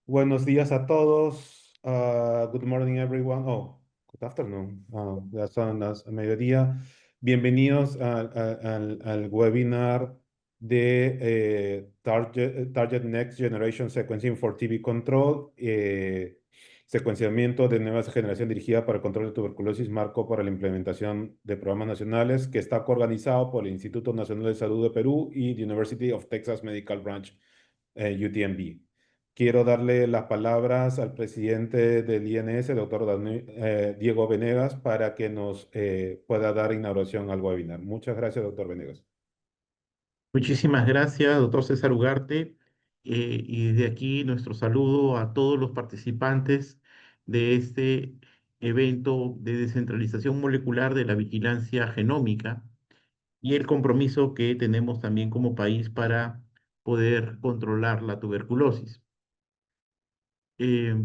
Buenos días a todos. Good morning, everyone. Oh, good afternoon. Ya son las mediodía. Bienvenidos al webinar de Target Next Generation Sequencing for TB Control, secuenciamiento de nueva generación dirigida para el control de tuberculosis, marco para la implementación de programas nacionales, que está coorganizado por el Instituto Nacional de Salud de Perú y the University of Texas Medical Branch, UTMB. Quiero darle las palabras al presidente del INS, doctor Diego Venegas, para que nos pueda dar inauguración al webinar. Muchas gracias, doctor Venegas. Muchísimas gracias, doctor César Ugarte. Y desde aquí nuestro saludo a todos los participantes de este evento de descentralización molecular de la vigilancia genómica y el compromiso que tenemos también como país para poder controlar la tuberculosis. Eh,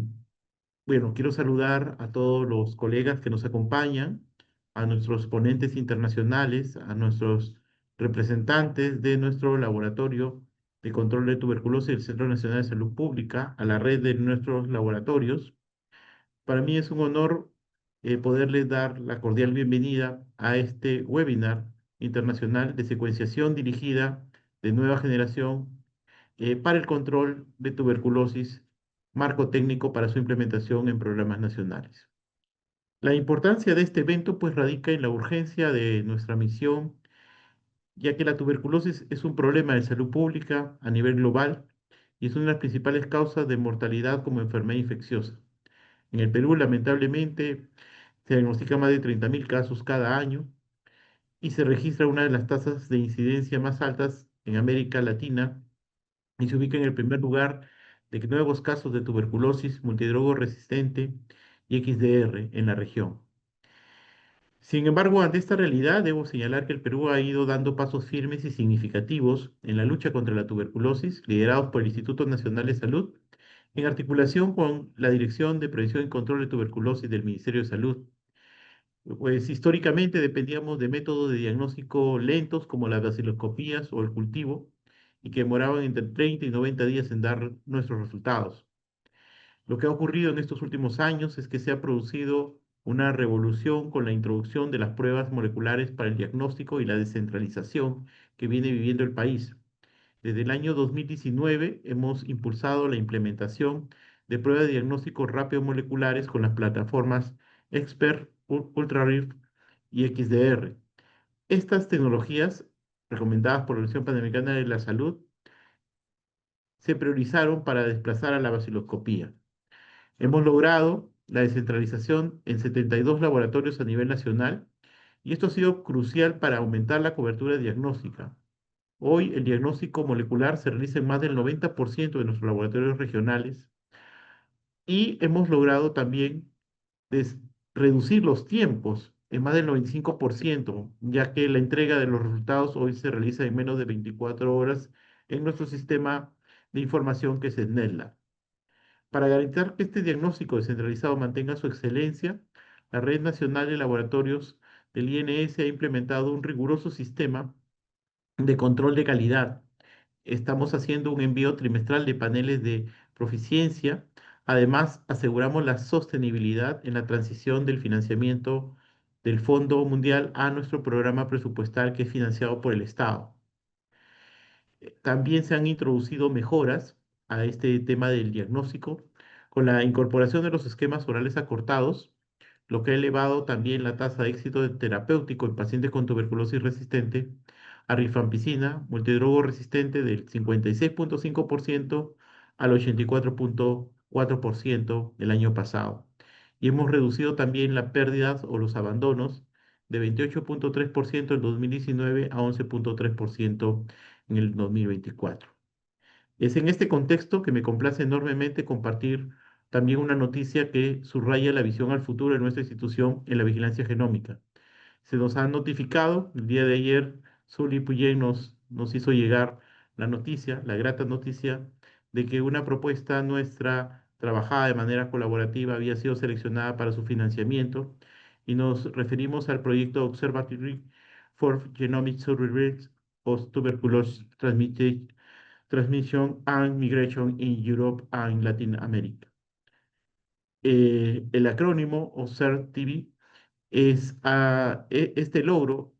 bueno, quiero saludar a todos los colegas que nos acompañan, a nuestros ponentes internacionales, a nuestros representantes de nuestro laboratorio de control de tuberculosis del Centro Nacional de Salud Pública, a la red de nuestros laboratorios. Para mí es un honor poderles dar la cordial bienvenida a este webinar internacional de secuenciación dirigida de nueva generación para el control de tuberculosis, marco técnico para su implementación en programas nacionales. La importancia de este evento pues radica en la urgencia de nuestra misión, ya que la tuberculosis es un problema de salud pública a nivel global y es una de las principales causas de mortalidad como enfermedad infecciosa. En el Perú, lamentablemente, se diagnostican más de 30.000 casos cada año y se registra una de las tasas de incidencia más altas en América Latina y se ubica en el primer lugar de nuevos casos de tuberculosis multidrogo resistente y XDR en la región. Sin embargo, ante esta realidad, debo señalar que el Perú ha ido dando pasos firmes y significativos en la lucha contra la tuberculosis, liderados por el Instituto Nacional de Salud, en articulación con la Dirección de Prevención y Control de Tuberculosis del Ministerio de Salud. Pues históricamente dependíamos de métodos de diagnóstico lentos como las baciloscopías o el cultivo, y que demoraban entre 30 y 90 días en dar nuestros resultados. Lo que ha ocurrido en estos últimos años es que se ha producido una revolución con la introducción de las pruebas moleculares para el diagnóstico y la descentralización que viene viviendo el país. Desde el año 2019 hemos impulsado la implementación de pruebas de diagnóstico rápido moleculares con las plataformas EXPERT, UltraRIF y XDR. Estas tecnologías, recomendadas por la Organización Panamericana de la Salud, se priorizaron para desplazar a la vaciloscopía. Hemos logrado la descentralización en 72 laboratorios a nivel nacional y esto ha sido crucial para aumentar la cobertura diagnóstica. Hoy el diagnóstico molecular se realiza en más del 90% de nuestros laboratorios regionales y hemos logrado también des- reducir los tiempos en más del 95%, ya que la entrega de los resultados hoy se realiza en menos de 24 horas en nuestro sistema de información que es SNELA. Para garantizar que este diagnóstico descentralizado mantenga su excelencia, la Red Nacional de Laboratorios del INS ha implementado un riguroso sistema de control de calidad. Estamos haciendo un envío trimestral de paneles de proficiencia. Además, aseguramos la sostenibilidad en la transición del financiamiento del Fondo Mundial a nuestro programa presupuestal que es financiado por el Estado. También se han introducido mejoras a este tema del diagnóstico con la incorporación de los esquemas orales acortados, lo que ha elevado también la tasa de éxito terapéutico en pacientes con tuberculosis resistente a rifampicina, multidrogo resistente del 56,5% al 84,4% el año pasado. Y hemos reducido también las pérdidas o los abandonos de 28,3% en 2019 a 11,3% en el 2024. Es en este contexto que me complace enormemente compartir también una noticia que subraya la visión al futuro de nuestra institución en la vigilancia genómica. Se nos ha notificado, el día de ayer, Zuli Puyén nos hizo llegar la noticia, la grata noticia, de que una propuesta nuestra, trabajada de manera colaborativa, había sido seleccionada para su financiamiento y nos referimos al proyecto Observatory for Genomic Surveillance of Tuberculosis Transmitted Transmission and Migration in Europe and Latin America. El acrónimo o CERT-TV este logro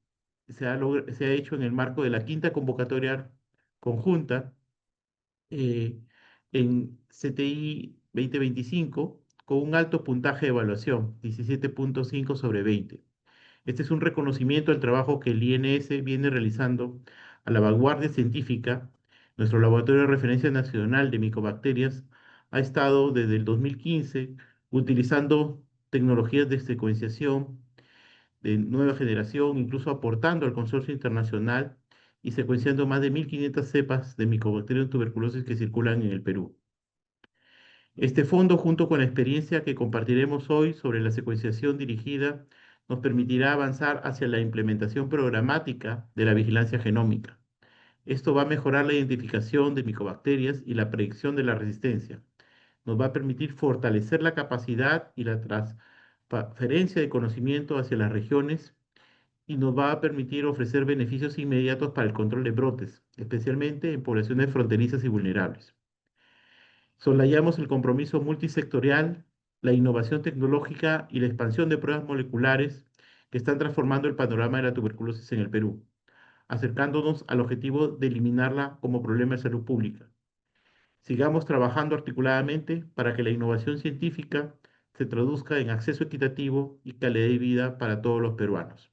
se ha hecho en el marco de la quinta convocatoria conjunta eh, en CTI 2025 con un alto puntaje de evaluación, 17.5 sobre 20. Este es un reconocimiento al trabajo que el INS viene realizando a la vanguardia científica. Nuestro laboratorio de referencia nacional de micobacterias ha estado desde el 2015 utilizando tecnologías de secuenciación de nueva generación, incluso aportando al consorcio internacional y secuenciando más de 1.500 cepas de Mycobacterium tuberculosis que circulan en el Perú. Este fondo, junto con la experiencia que compartiremos hoy sobre la secuenciación dirigida, nos permitirá avanzar hacia la implementación programática de la vigilancia genómica. Esto va a mejorar la identificación de micobacterias y la predicción de la resistencia. Nos va a permitir fortalecer la capacidad y la transferencia de conocimiento hacia las regiones y nos va a permitir ofrecer beneficios inmediatos para el control de brotes, especialmente en poblaciones fronterizas y vulnerables. Solayamos el compromiso multisectorial, la innovación tecnológica y la expansión de pruebas moleculares que están transformando el panorama de la tuberculosis en el Perú, acercándonos al objetivo de eliminarla como problema de salud pública. Sigamos trabajando articuladamente para que la innovación científica se traduzca en acceso equitativo y calidad de vida para todos los peruanos.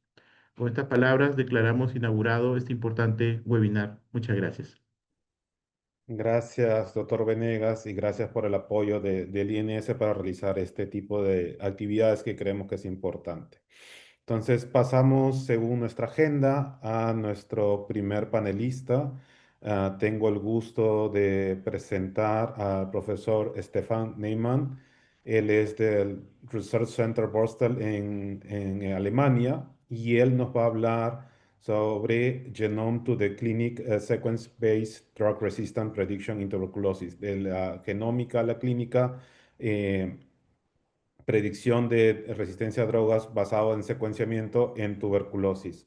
Con estas palabras declaramos inaugurado este importante webinar. Muchas gracias. Gracias, doctor Venegas, y gracias por el apoyo del INS para realizar este tipo de actividades que creemos que es importante. Entonces pasamos, según nuestra agenda, a nuestro primer panelista. Tengo el gusto de presentar al profesor Stefan Neyman. Él es del Research Center Borstel en Alemania y él nos va a hablar sobre Genome to the Clinic Sequence-Based Drug Resistant Prediction in Tuberculosis, de la genómica a la clínica, predicción de resistencia a drogas basado en secuenciamiento en tuberculosis.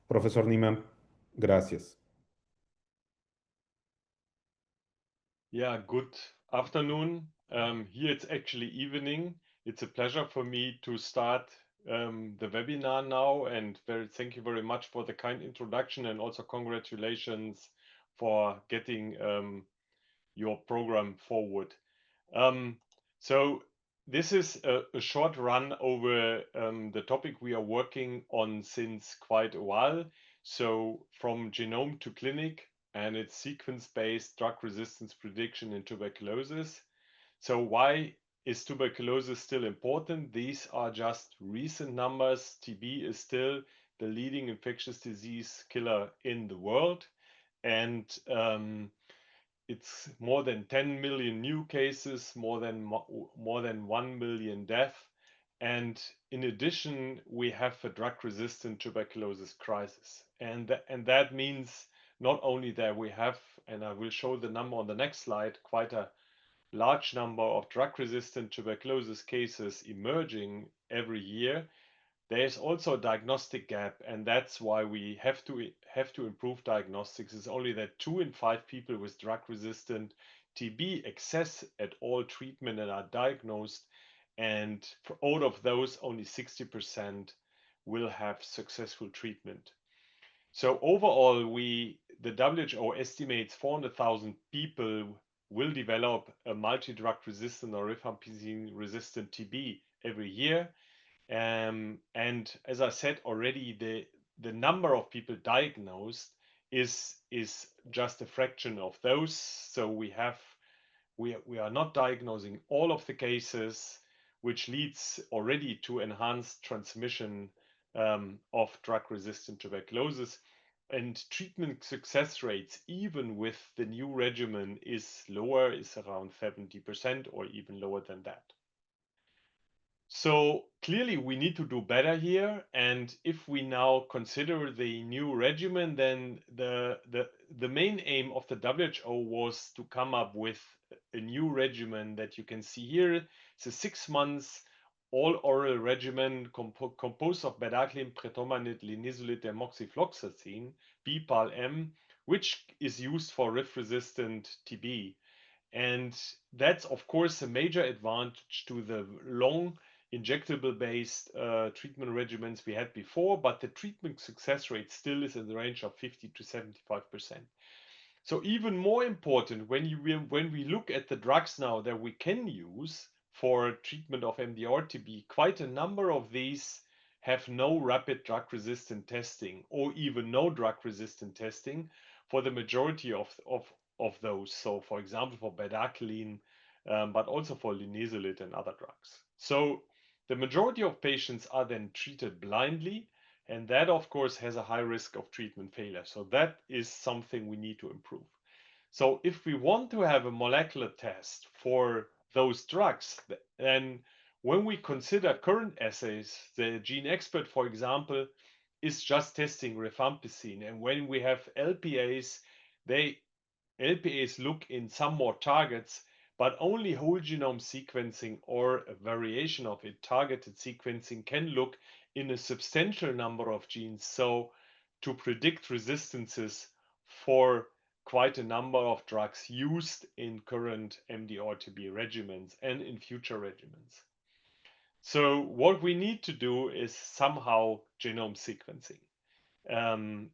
Profesor Niemann, gracias. Yeah, good afternoon. Here it's actually evening. It's a pleasure for me to start the webinar now, and thank you very much for the kind introduction, and also congratulations for getting your program forward. So this is a short run over the topic we are working on since quite a while. So from genome to clinic, and it's sequence-based drug resistance prediction in tuberculosis. So why is tuberculosis still important? These are just recent numbers. TB is still the leading infectious disease killer in the world, and it's more than 10 million new cases, more than 1 million deaths. And in addition, we have a drug-resistant tuberculosis crisis. And that means not only that we have, and I will show the number on the next slide, quite a large number of drug-resistant tuberculosis cases emerging every year. There is also a diagnostic gap, and that's why we have to improve diagnostics. It's only that 2 in 5 people with drug-resistant TB access at all treatment and are diagnosed, and out of those, only 60% will have successful treatment. So overall, the WHO estimates 400,000 people will develop a multi-drug resistant or rifampicin resistant TB every year. And as I said already, the number of people diagnosed is just a fraction of those. So we are not diagnosing all of the cases, which leads already to enhanced transmission of drug-resistant tuberculosis. And treatment success rates, even with the new regimen, is lower, is around 70% or even lower than that. So clearly we need to do better here. And if we now consider the new regimen, then the main aim of the WHO was to come up with a new regimen that you can see here. It's a 6 months all oral regimen composed of bedaquiline, pretomanid, linezolid, and moxifloxacin, BPAL-M, which is used for RIF-resistant TB. And that's, of course, a major advantage to the long injectable-based treatment regimens we had before, but the treatment success rate still is in the range of 50 to 75%. So even more important, when we look at the drugs now that we can use for treatment of MDR-TB, quite a number of these have no rapid drug-resistant testing or even no drug-resistant testing for the majority of those. So for example, for bedaquiline, but also for linezolid and other drugs. So the majority of patients are then treated blindly, and that of course has a high risk of treatment failure. So that is something we need to improve. So if we want to have a molecular test for those drugs, then when we consider current assays, the GeneXpert, for example, is just testing rifampicin. And when we have LPAs, LPAs look in some more targets, but only whole genome sequencing or a variation of it, targeted sequencing, can look in a substantial number of genes. So to predict resistances for quite a number of drugs used in current MDR-TB regimens and in future regimens. So what we need to do is somehow genome sequencing.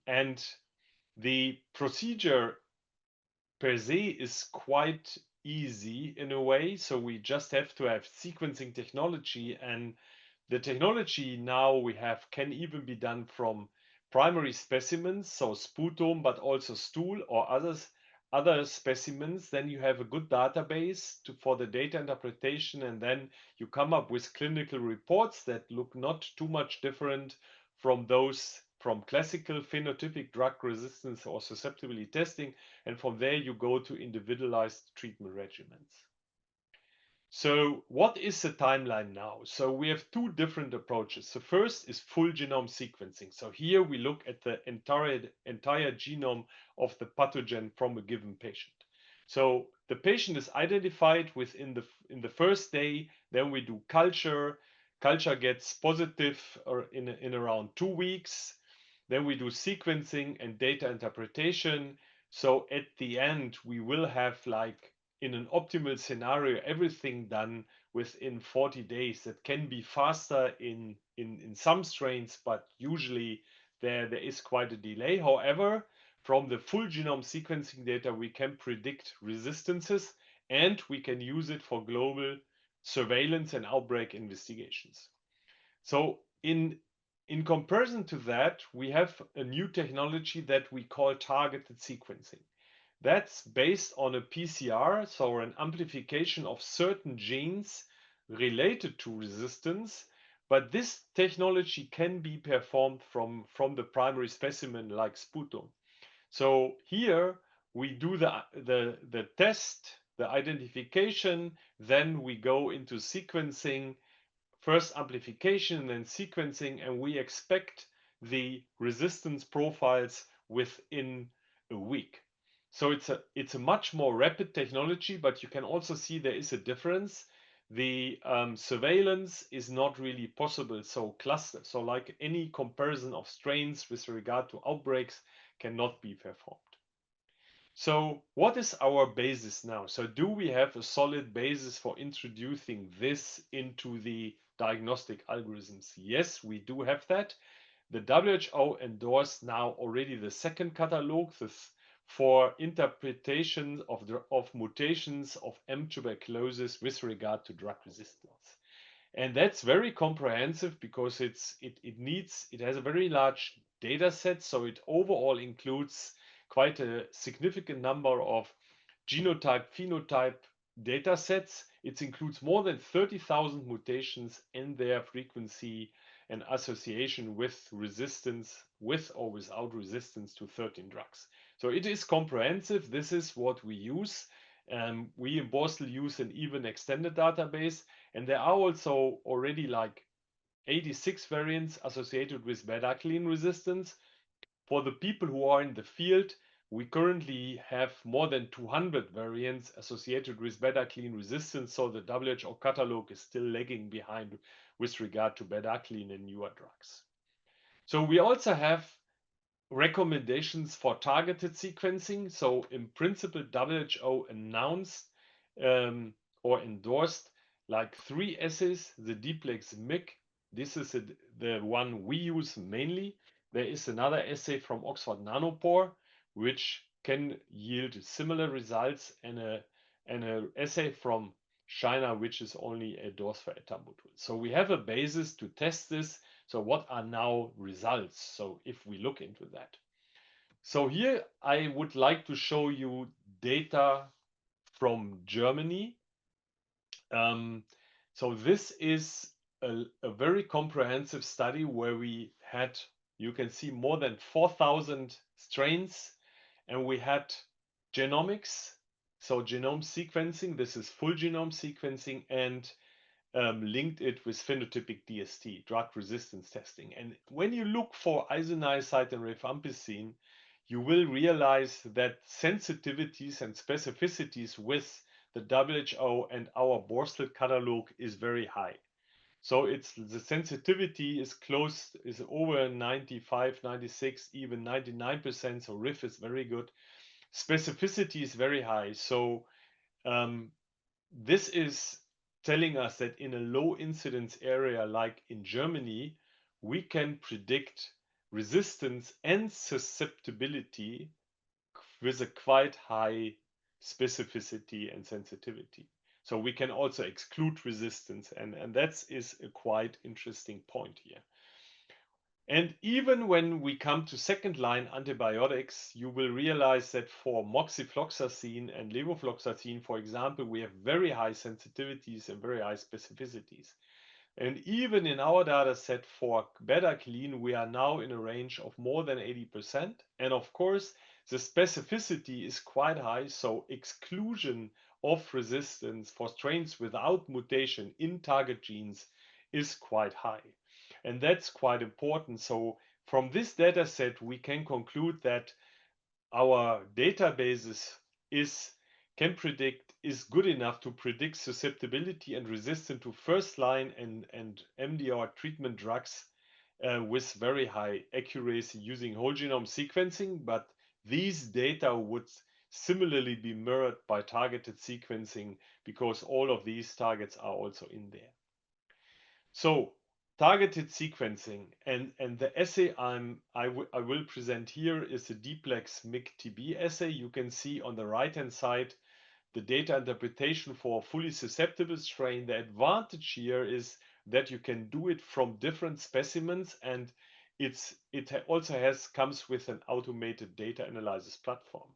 And the procedure per se is quite easy in a way. So we just have to have sequencing technology, and the technology now we have can even be done from primary specimens, so sputum, but also stool or other specimens. Then you have a good database for the data interpretation, and then you come up with clinical reports that look not too much different from those from classical phenotypic drug resistance or susceptibility testing, and from there you go to individualized treatment regimens. So what is the timeline now? So we have two different approaches. The first is full genome sequencing. So here we look at the entire genome of the pathogen from a given patient. So the patient is identified within in the first day, then we do culture. Culture gets positive or in around 2 weeks. Then we do sequencing and data interpretation. So at the end, we will have, like, in an optimal scenario, everything done within 40 days. That can be faster in some strains, but usually there is quite a delay. However, from the full genome sequencing data, we can predict resistances, and we can use it for global surveillance and outbreak investigations. So in comparison to that, we have a new technology that we call targeted sequencing. That's based on a PCR, so an amplification of certain genes related to resistance. But this technology can be performed from the primary specimen like sputum. So here we do the test, the identification, then we go into sequencing, first amplification, then sequencing, and we expect the resistance profiles within a week. So it's a much more rapid technology, but you can also see there is a difference. The surveillance is not really possible. So so like any comparison of strains with regard to outbreaks cannot be performed. So what is our basis now? So do we have a solid basis for introducing this into the diagnostic algorithms? Yes, we do have that. The WHO endorsed now already the second catalog for interpretation of mutations of M. tuberculosis with regard to drug resistance. And that's very comprehensive because it has a very large data set. So it overall includes quite a significant number of genotype, phenotype data sets. It includes more than 30,000 mutations and their frequency and association with resistance, with or without resistance to 13 drugs. So it is comprehensive. This is what we use. We in Borstel use an even extended database, and there are also already like 86 variants associated with bedaquiline resistance. For the people who are in the field, we currently have more than 200 variants associated with bedaquiline resistance, so the WHO catalog is still lagging behind with regard to bedaquiline and newer drugs. So we also have recommendations for targeted sequencing. So in principle, WHO announced or endorsed like 3 assays, the D-Plex MIC. This is the one we use mainly. There is another assay from Oxford Nanopore, which can yield similar results, and a assay from China, which is only endorsed for etambutol. So we have a basis to test this. So what are now results? So if we look into that. So here I would like to show you data from Germany. So this is a very comprehensive study where we had, you can see, more than 4,000 strains, and we had genomics, so genome sequencing. This is full genome sequencing, and linked it with phenotypic DST, drug resistance testing. And when you look for isoniazid and rifampicin, you will realize that sensitivities and specificities with the WHO and our Borstel catalog is very high. So it's the sensitivity is over 95, 96, even 99%. So RIF is very good. Specificity is very high. So this is telling us that in a low incidence area like in Germany, we can predict resistance and susceptibility with a quite high specificity and sensitivity. So we can also exclude resistance, and that is a quite interesting point here. And even when we come to second line antibiotics, you will realize that for moxifloxacin and levofloxacin, for example, we have very high sensitivities and very high specificities. And even in our data set for Bedaquiline, we are now in a range of more than 80%. And of course, the specificity is quite high, so exclusion of resistance for strains without mutation in target genes is quite high. And that's quite important. So from this data set, we can conclude that our databases is good enough to predict susceptibility and resistance to first line and MDR treatment drugs with very high accuracy using whole genome sequencing. But these data would similarly be mirrored by targeted sequencing because all of these targets are also in there. So targeted sequencing, and the assay I will present here is the D-Plex MIC-TB assay. You can see on the right hand side the data interpretation for a fully susceptible strain. The advantage here is that you can do it from different specimens, and it also comes with an automated data analysis platform.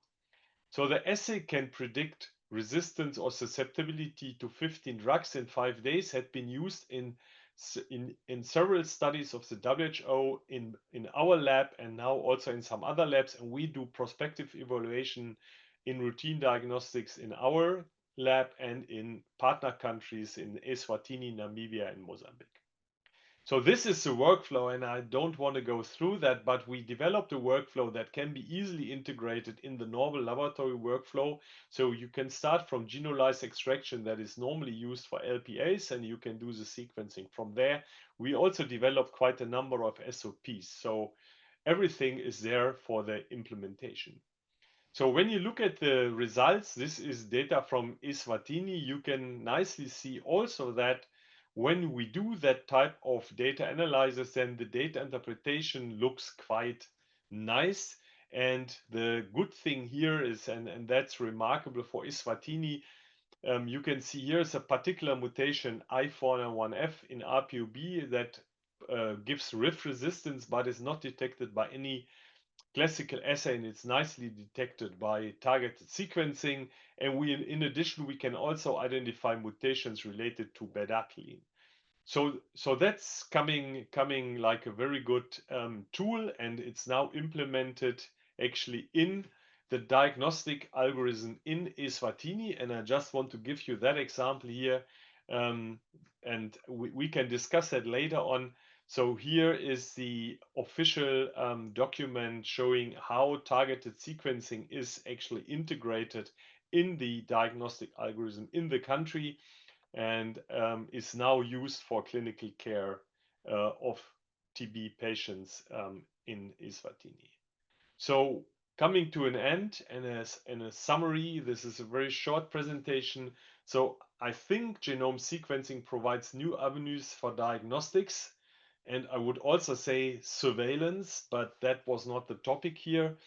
So the assay can predict resistance or susceptibility to 15 drugs in 5 days, had been used in several studies of the WHO in our lab and now also in some other labs, and we do prospective evaluation in routine diagnostics in our lab and in partner countries in Eswatini, Namibia, and Mozambique. So this is the workflow, and I don't want to go through that, but we developed a workflow that can be easily integrated in the normal laboratory workflow. So you can start from genolysis extraction that is normally used for LPAs, and you can do the sequencing from there. We also developed quite a number of SOPs. So everything is there for the implementation. So when you look at the results, this is data from Eswatini. You can nicely see also that when we do that type of data analysis, then the data interpretation looks quite nice. And the good thing here is, and that's remarkable for Eswatini, you can see here is a particular mutation I491F in RPOB that gives RIF resistance, but is not detected by any classical assay, and it's nicely detected by targeted sequencing. And in addition, we can also identify mutations related to bedaquiline. So that's coming like a very good tool, and it's now implemented actually in the diagnostic algorithm in Eswatini. And I just want to give you that example here, and we can discuss that later on. So here is the official document showing how targeted sequencing is actually integrated in the diagnostic algorithm in the country, and is now used for clinical care of TB patients in Eswatini. So coming to an end, and as in a summary, this is a very short presentation. So I think genome sequencing provides new avenues for diagnostics, and I would also say surveillance, but that was not the topic here.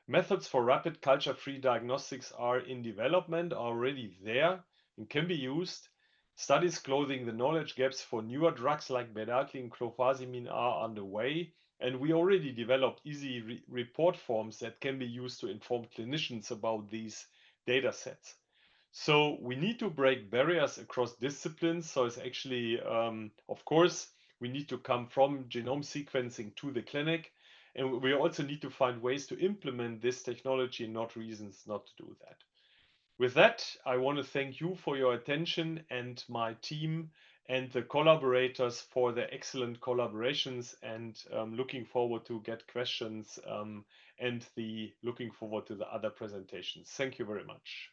Methods for rapid culture-free diagnostics are in development, are already there, and can be used. Studies closing the knowledge gaps for newer drugs like bedaquiline and clofazimine are underway, and we already developed easy report forms that can be used to inform clinicians about these data sets. So we need to break barriers across disciplines. So it's actually, of course, we need to come from genome sequencing to the clinic. And we also need to find ways to implement this technology and not reasons not to do that. With that, I want to thank you for your attention and my team and the collaborators for their excellent collaborations, and looking forward to get questions and looking forward to the other presentations. Thank you very much.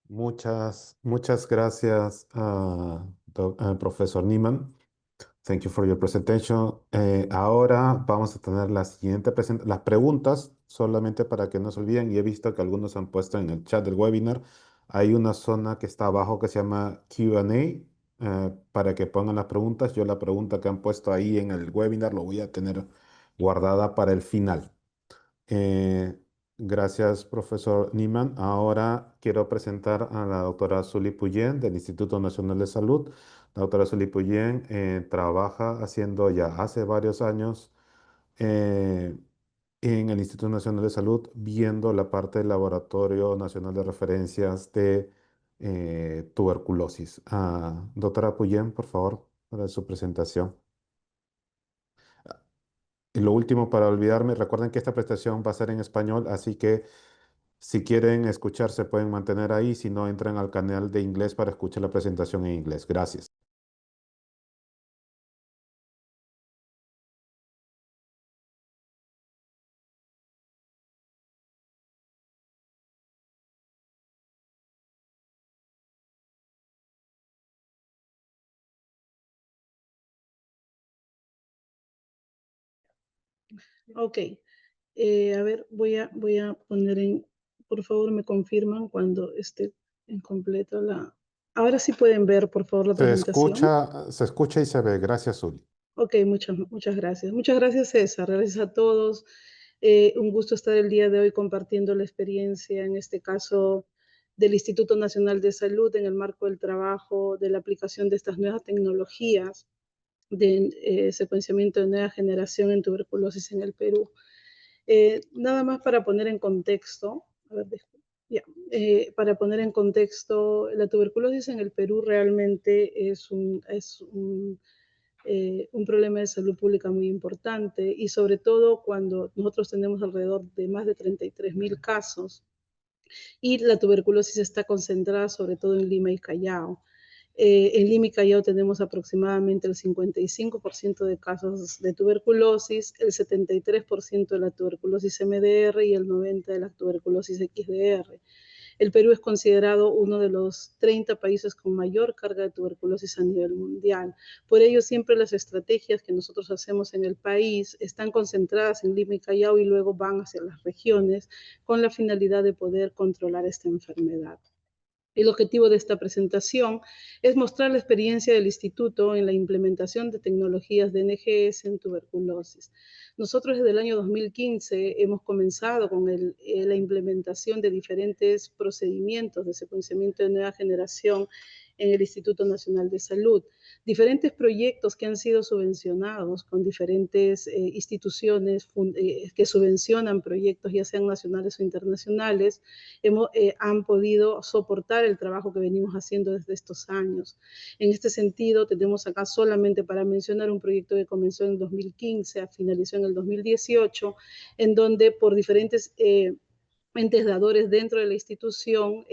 Muchas gracias, Professor Niemann. Thank you for your presentation. Ahora vamos a tener la siguiente presentación, las preguntas, solamente para que no se olviden, y he visto que algunos han puesto en el chat del webinar. Hay una zona que está abajo que se llama Q&A, para que pongan las preguntas. Yo la pregunta que han puesto ahí en el webinar lo voy a tener guardada para el final. Gracias, profesor Niemann. Ahora quiero presentar a la doctora Sully Puyén del Instituto Nacional de Salud. La doctora Sully Puyén trabaja haciendo ya hace varios años en el Instituto Nacional de Salud, viendo la parte del Laboratorio Nacional de Referencias de Tuberculosis. Doctora Puyén, por favor, para su presentación. Y lo último, para olvidarme, recuerden que esta presentación va a ser en español, así que si quieren escuchar se pueden mantener ahí, si no, entran al canal de inglés para escuchar la presentación en inglés. Gracias. Ok, a ver, voy a poner en, por favor me confirman cuando esté en completo la... Ahora sí pueden ver, por favor, la presentación. Se escucha y se ve. Gracias, Uli. Ok, muchas gracias. Muchas gracias, César. Gracias a todos. Un gusto estar el día de hoy compartiendo la experiencia, en este caso, del Instituto Nacional de Salud en el marco del trabajo de la aplicación de estas nuevas tecnologías de secuenciamiento de nueva generación en tuberculosis en el Perú. Nada más para poner en contexto, a ver, para poner en contexto, la tuberculosis en el Perú realmente es un problema de salud pública muy importante, y sobre todo cuando nosotros tenemos alrededor de más de 33.000 casos y la tuberculosis está concentrada sobre todo en Lima y Callao. En Lima y Callao tenemos aproximadamente el 55% de casos de tuberculosis, el 73% de la tuberculosis MDR y el 90% de la tuberculosis XDR. El Perú es considerado uno de los 30 países con mayor carga de tuberculosis a nivel mundial. Por ello, siempre las estrategias que nosotros hacemos en el país están concentradas en Lima y Callao y luego van hacia las regiones con la finalidad de poder controlar esta enfermedad. El objetivo de esta presentación es mostrar la experiencia del Instituto en la implementación de tecnologías de NGS en tuberculosis. Nosotros desde el año 2015 hemos comenzado con la implementación de diferentes procedimientos de secuenciamiento de nueva generación en el Instituto Nacional de Salud. Diferentes proyectos que han sido subvencionados con diferentes instituciones que subvencionan proyectos, ya sean nacionales o internacionales, han podido soportar el trabajo que venimos haciendo desde estos años. En este sentido, tenemos acá solamente para mencionar un proyecto que comenzó en el 2015, finalizó en el 2018, en donde por diferentes entes dadores dentro de la institución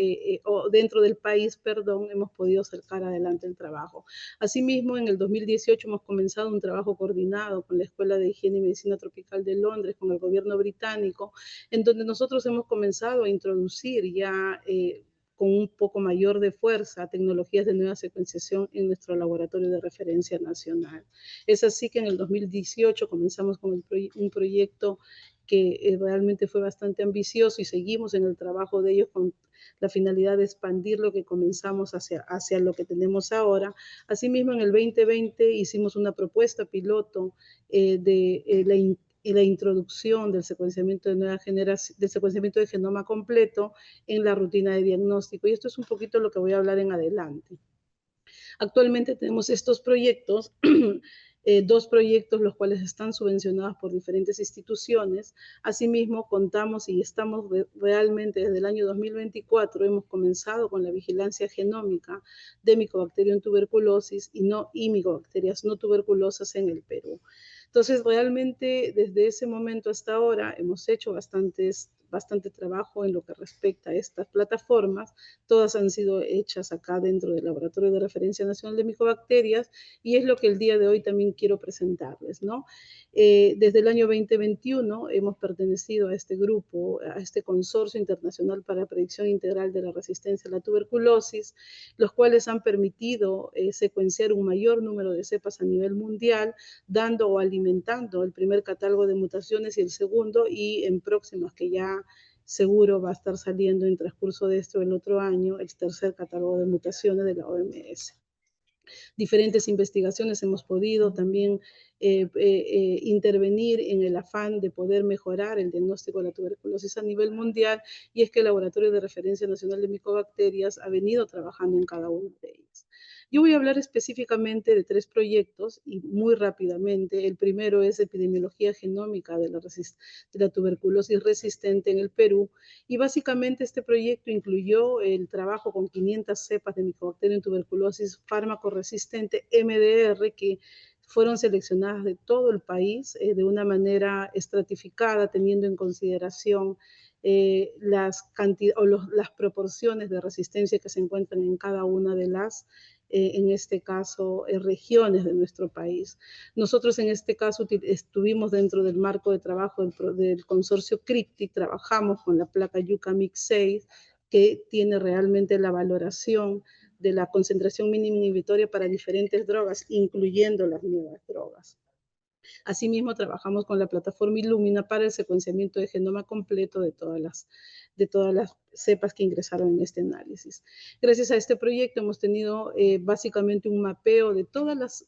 o dentro del país, perdón, hemos podido sacar adelante el trabajo. Asimismo, en el 2018 hemos comenzado un trabajo coordinado con la Escuela de Higiene y Medicina Tropical de Londres, con el gobierno británico, en donde nosotros hemos comenzado a introducir ya con un poco mayor de fuerza tecnologías de nueva secuenciación en nuestro laboratorio de referencia nacional. Es así que en el 2018 comenzamos con un proyecto que realmente fue bastante ambicioso y seguimos en el trabajo de ellos con la finalidad de expandir lo que comenzamos hacia lo que tenemos ahora. Asimismo, en el 2020 hicimos una propuesta piloto la introducción del secuenciamiento de nueva generación, del secuenciamiento de genoma completo en la rutina de diagnóstico. Y esto es un poquito lo que voy a hablar en adelante. Actualmente tenemos estos proyectos, dos proyectos los cuales están subvencionados por diferentes instituciones. Asimismo, contamos y estamos realmente desde el año 2024, hemos comenzado con la vigilancia genómica de Mycobacterium tuberculosis y micobacterias no tuberculosas en el Perú. Entonces, realmente desde ese momento hasta ahora hemos hecho bastante trabajo en lo que respecta a estas plataformas. Todas han sido hechas acá dentro del Laboratorio de Referencia Nacional de Micobacterias y es lo que el día de hoy también quiero presentarles, ¿no? Desde el año 2021 hemos pertenecido a este grupo, a este consorcio internacional para la predicción integral de la resistencia a la tuberculosis, los cuales han permitido secuenciar un mayor número de cepas a nivel mundial, dando o alimentando el primer catálogo de mutaciones y el segundo, y en próximas que ya seguro va a estar saliendo en transcurso de este o el otro año, el tercer catálogo de mutaciones de la OMS. Diferentes investigaciones hemos podido también intervenir en el afán de poder mejorar el diagnóstico de la tuberculosis a nivel mundial, y es que el Laboratorio de Referencia Nacional de Micobacterias ha venido trabajando en cada uno de ellos. Yo voy a hablar específicamente de 3 proyectos y muy rápidamente. El primero es epidemiología genómica de la tuberculosis resistente en el Perú, y básicamente este proyecto incluyó el trabajo con 500 cepas de Mycobacterium tuberculosis fármaco resistente MDR que fueron seleccionadas de todo el país de una manera estratificada, teniendo en consideración las proporciones de resistencia que se encuentran en cada una de las en este caso, regiones de nuestro país. Nosotros en este caso estuvimos dentro del marco de trabajo del consorcio CRIPTI, trabajamos con la placa Yucamix-6, que tiene realmente la valoración de la concentración mínima inhibitoria para diferentes drogas, incluyendo las nuevas drogas. Asimismo, trabajamos con la plataforma Illumina para el secuenciamiento de genoma completo de todas las cepas que ingresaron en este análisis. Gracias a este proyecto hemos tenido básicamente un mapeo de todas las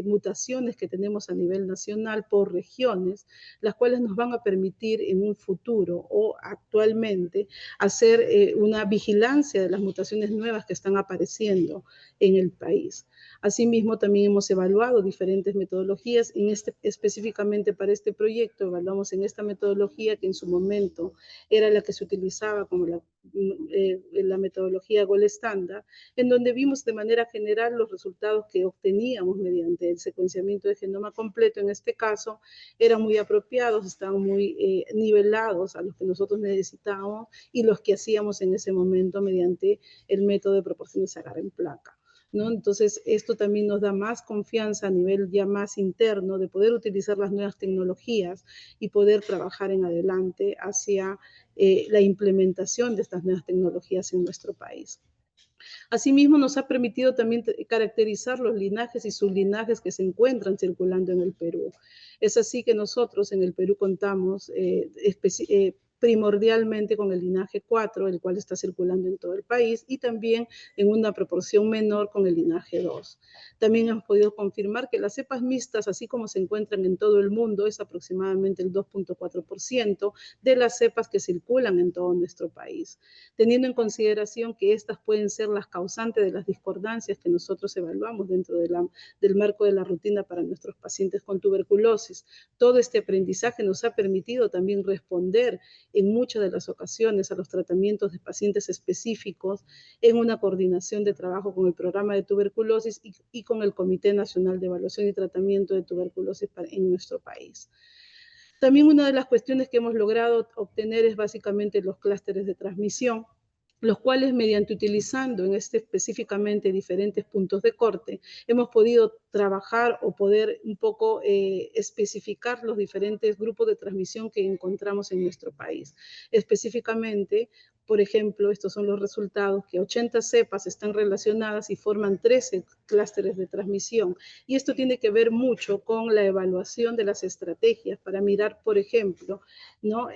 mutaciones que tenemos a nivel nacional por regiones, las cuales nos van a permitir en un futuro o actualmente hacer una vigilancia de las mutaciones nuevas que están apareciendo en el país. Asimismo, también hemos evaluado diferentes metodologías. Específicamente para este proyecto, evaluamos en esta metodología que en su momento era la que se utilizaba como la metodología Gold Standard, en donde vimos de manera general los resultados que obteníamos mediante el secuenciamiento de genoma completo. En este caso, eran muy apropiados, estaban muy nivelados a los que nosotros necesitábamos y los que hacíamos en ese momento mediante el método de proporciones agar en placa, ¿no? Entonces, esto también nos da más confianza a nivel ya más interno de poder utilizar las nuevas tecnologías y poder trabajar en adelante hacia la implementación de estas nuevas tecnologías en nuestro país. Asimismo, nos ha permitido también caracterizar los linajes y sublinajes que se encuentran circulando en el Perú. Es así que nosotros en el Perú contamos primordialmente con el linaje 4, el cual está circulando en todo el país, y también en una proporción menor con el linaje 2. También hemos podido confirmar que las cepas mixtas, así como se encuentran en todo el mundo, es aproximadamente el 2.4% de las cepas que circulan en todo nuestro país, teniendo en consideración que estas pueden ser las causantes de las discordancias que nosotros evaluamos dentro del marco de la rutina para nuestros pacientes con tuberculosis. Todo este aprendizaje nos ha permitido también responder en muchas de las ocasiones a los tratamientos de pacientes específicos en una coordinación de trabajo con el programa de tuberculosis y con el Comité Nacional de Evaluación y Tratamiento de Tuberculosis en nuestro país. También una de las cuestiones que hemos logrado obtener es básicamente los clústeres de transmisión, los cuales mediante utilizando en específicamente diferentes puntos de corte, hemos podido trabajar o poder un poco especificar los diferentes grupos de transmisión que encontramos en nuestro país. Específicamente, Por ejemplo, estos son los resultados, que 80 cepas están relacionadas y forman 13 clústeres de transmisión. Y esto tiene que ver mucho con la evaluación de las estrategias para mirar, por ejemplo, ¿no?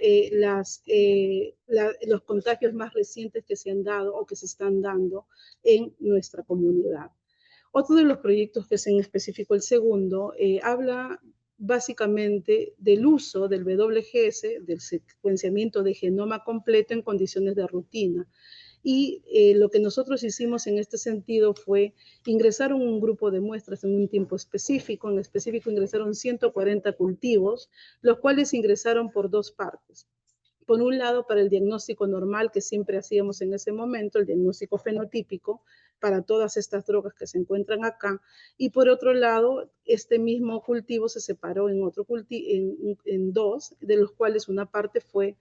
Los contagios más recientes que se han dado o que se están dando en nuestra comunidad. Otro de los proyectos, que es en específico el segundo, habla básicamente del uso del WGS, del secuenciamiento de genoma completo en condiciones de rutina. Y lo que nosotros hicimos en este sentido fue ingresar un grupo de muestras en un tiempo específico. En específico ingresaron 140 cultivos, los cuales ingresaron por dos partes. Por un lado, para el diagnóstico normal que siempre hacíamos en ese momento, el diagnóstico fenotípico para todas estas drogas que se encuentran acá, y por otro lado, este mismo cultivo se separó en dos, de los cuales una parte fue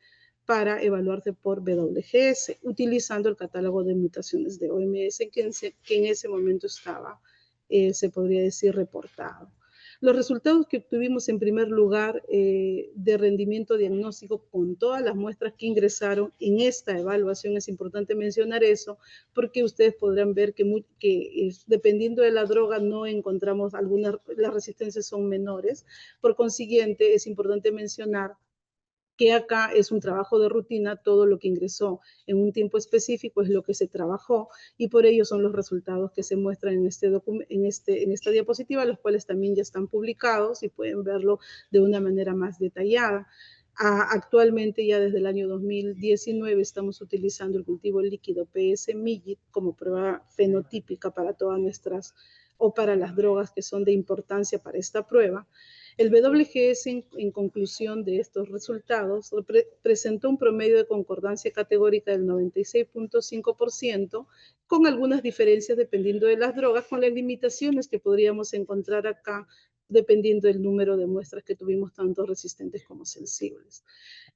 para evaluarse por WGS, utilizando el catálogo de mutaciones de OMS que en ese momento estaba, se podría decir, reportado. Los resultados que obtuvimos en primer lugar de rendimiento diagnóstico con todas las muestras que ingresaron en esta evaluación, es importante mencionar eso, porque ustedes podrán ver que dependiendo de la droga no encontramos las resistencias son menores. Por consiguiente, es importante mencionar que acá es un trabajo de rutina, todo lo que ingresó en un tiempo específico es lo que se trabajó, y por ello son los resultados que se muestran en esta diapositiva, los cuales también ya están publicados y pueden verlo de una manera más detallada. Actualmente, ya desde el año 2019, estamos utilizando el cultivo líquido PS-MIGIT como prueba fenotípica para todas nuestras, o para las drogas que son de importancia para esta prueba. El WGS, en conclusión de estos resultados, presentó un promedio de concordancia categórica del 96.5%, con algunas diferencias dependiendo de las drogas, con las limitaciones que podríamos encontrar acá, dependiendo del número de muestras que tuvimos, tanto resistentes como sensibles.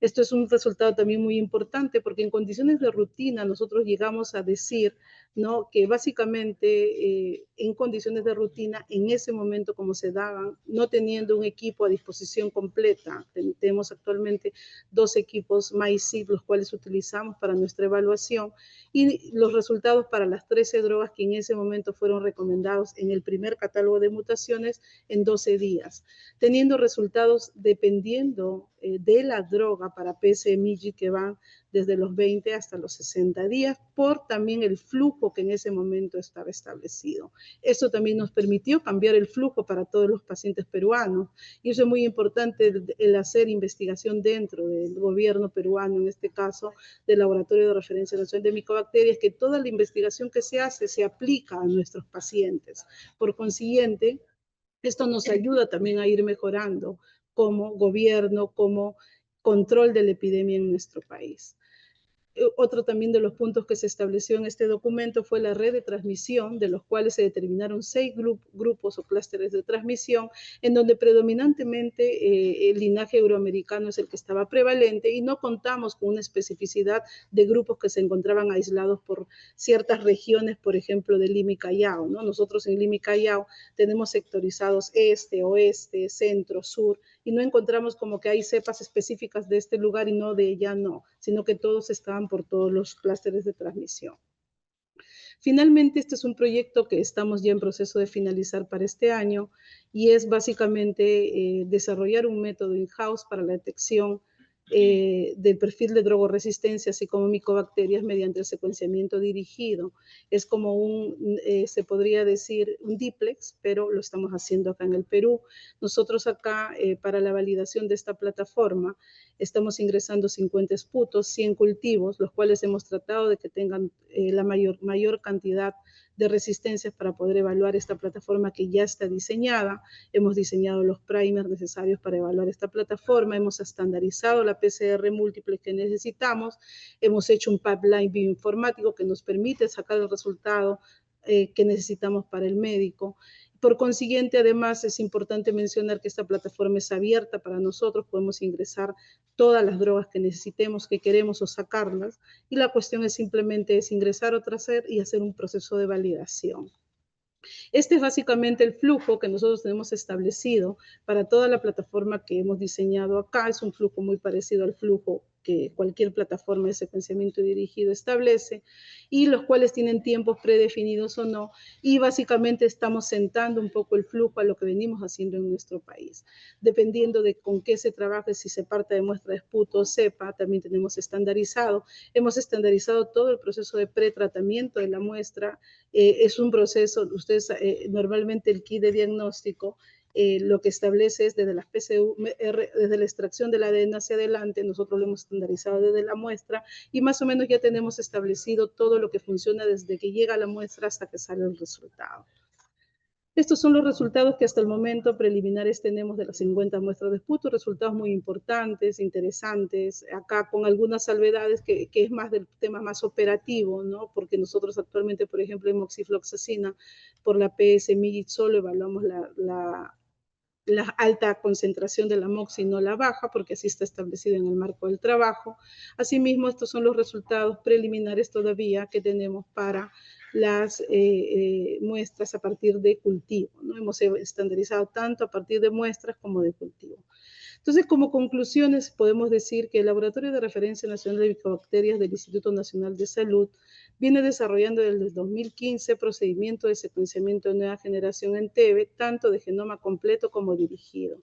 Esto es un resultado también muy importante, porque en condiciones de rutina nosotros llegamos a decir, ¿no?, que básicamente en condiciones de rutina, en ese momento como se daban, no teniendo un equipo a disposición completa, tenemos actualmente 2 equipos MySeed, los cuales utilizamos para nuestra evaluación, y los resultados para las 13 drogas que en ese momento fueron recomendados en el primer catálogo de mutaciones en 12 días, teniendo resultados dependiendo de la droga para PS-MIGIT que van desde los 20 hasta los 60 días, por también el flujo que en ese momento estaba establecido. Esto también nos permitió cambiar el flujo para todos los pacientes peruanos, y eso es muy importante, el hacer investigación dentro del gobierno peruano, en este caso del Laboratorio de Referencia Nacional de Micobacterias, que toda la investigación que se hace se aplica a nuestros pacientes. Por consiguiente, esto nos ayuda también a ir mejorando como gobierno, como control de la epidemia en nuestro país. Otro también de los puntos que se estableció en este documento fue la red de transmisión, de los cuales se determinaron 6 grupos o clústeres de transmisión, en donde predominantemente el linaje euroamericano es el que estaba prevalente, y no contamos con una especificidad de grupos que se encontraban aislados por ciertas regiones, por ejemplo, de Lima y Callao, ¿no? Nosotros en Lima y Callao tenemos sectorizados este, oeste, centro, sur, y no encontramos como que hay cepas específicas de este lugar y no de ella, no, sino que todos estaban por todos los clústeres de transmisión. Finalmente, este es un proyecto que estamos ya en proceso de finalizar para este año, y es básicamente desarrollar un método in-house para la detección del perfil de drogoresistencia, así como micobacterias, mediante el secuenciamiento dirigido. Es como se podría decir, un diplex, pero lo estamos haciendo acá en el Perú. Nosotros acá, para la validación de esta plataforma, estamos ingresando 50 esputos, 100 cultivos, los cuales hemos tratado de que tengan la mayor cantidad de resistencias para poder evaluar esta plataforma que ya está diseñada. Hemos diseñado los primers necesarios para evaluar esta plataforma, hemos estandarizado la PCR múltiple que necesitamos, hemos hecho un pipeline bioinformático que nos permite sacar el resultado que necesitamos para el médico. Por consiguiente, además, es importante mencionar que esta plataforma es abierta para nosotros, podemos ingresar todas las drogas que necesitemos, que queremos, o sacarlas, y la cuestión es simplemente ingresar o traer y hacer un proceso de validación. Este es básicamente el flujo que nosotros tenemos establecido para toda la plataforma que hemos diseñado acá. Es un flujo muy parecido al flujo que cualquier plataforma de secuenciamiento dirigido establece, y los cuales tienen tiempos predefinidos o no, y básicamente estamos sentando un poco el flujo a lo que venimos haciendo en nuestro país. Dependiendo de con qué se trabaje, si se parte de muestra de esputo o cepa, también tenemos estandarizado. Hemos estandarizado todo el proceso de pretratamiento de la muestra. Es un proceso, ustedes normalmente el kit de diagnóstico lo que establece es desde las PCR, desde la extracción del ADN hacia adelante, nosotros lo hemos estandarizado desde la muestra y más o menos ya tenemos establecido todo lo que funciona desde que llega la muestra hasta que sale el resultado. Estos son los resultados que hasta el momento preliminares tenemos de las 50 muestras de esputo, resultados muy importantes, interesantes, acá con algunas salvedades que es más del tema más operativo, ¿no? Porque nosotros actualmente, por ejemplo, en moxifloxacina, por la PS-MIGIT solo evaluamos la alta concentración de la MOX y no la baja, porque así está establecido en el marco del trabajo. Asimismo, estos son los resultados preliminares todavía que tenemos para las muestras a partir de cultivo, ¿no? Hemos estandarizado tanto a partir de muestras como de cultivo. Entonces, como conclusiones, podemos decir que el Laboratorio de Referencia Nacional de Micobacterias del Instituto Nacional de Salud viene desarrollando desde el 2015 procedimientos de secuenciamiento de nueva generación en TB, tanto de genoma completo como dirigido.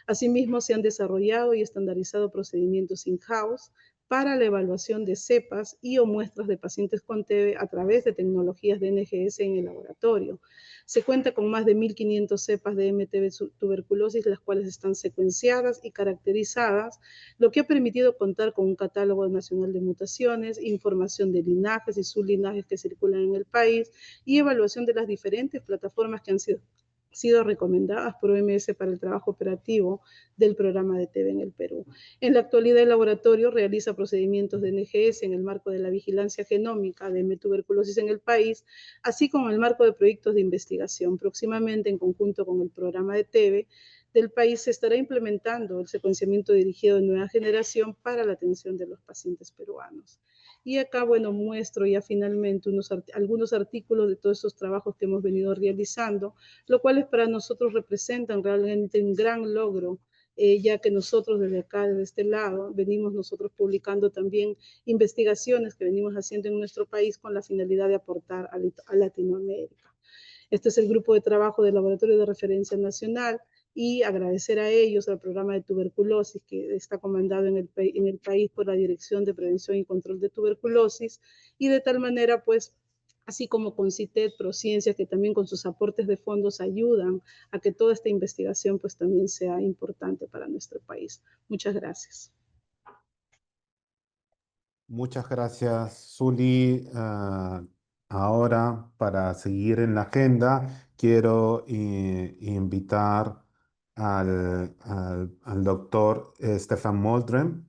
Asimismo, se han desarrollado y estandarizado procedimientos in-house para la evaluación de cepas y o muestras de pacientes con TB a través de tecnologías de NGS en el laboratorio. Se cuenta con más de 1.500 cepas de MTB tuberculosis, las cuales están secuenciadas y caracterizadas, lo que ha permitido contar con un catálogo nacional de mutaciones, información de linajes y sublinajes que circulan en el país y evaluación de las diferentes plataformas que han sido recomendadas por OMS para el trabajo operativo del programa de TB en el Perú. En la actualidad, el laboratorio realiza procedimientos de NGS en el marco de la vigilancia genómica de tuberculosis en el país, así como en el marco de proyectos de investigación. Próximamente, en conjunto con el programa de TB del país, se estará implementando el secuenciamiento dirigido de nueva generación para la atención de los pacientes peruanos. Y acá, bueno, muestro ya finalmente algunos artículos de todos esos trabajos que hemos venido realizando, lo cual para nosotros representan realmente un gran logro, ya que nosotros desde acá, desde este lado, venimos nosotros publicando también investigaciones que venimos haciendo en nuestro país con la finalidad de aportar a Latinoamérica. Este es el grupo de trabajo del Laboratorio de Referencia Nacional y agradecer a ellos, al programa de tuberculosis que está comandado en el país por la Dirección de Prevención y Control de Tuberculosis, y de tal manera, pues, así como con CITED, Prociencia, que también con sus aportes de fondos ayudan a que toda esta investigación pues también sea importante para nuestro país. Muchas gracias. Muchas gracias, Zuli. Ahora, para seguir en la agenda, quiero invitar al doctor Stefan Moldrem.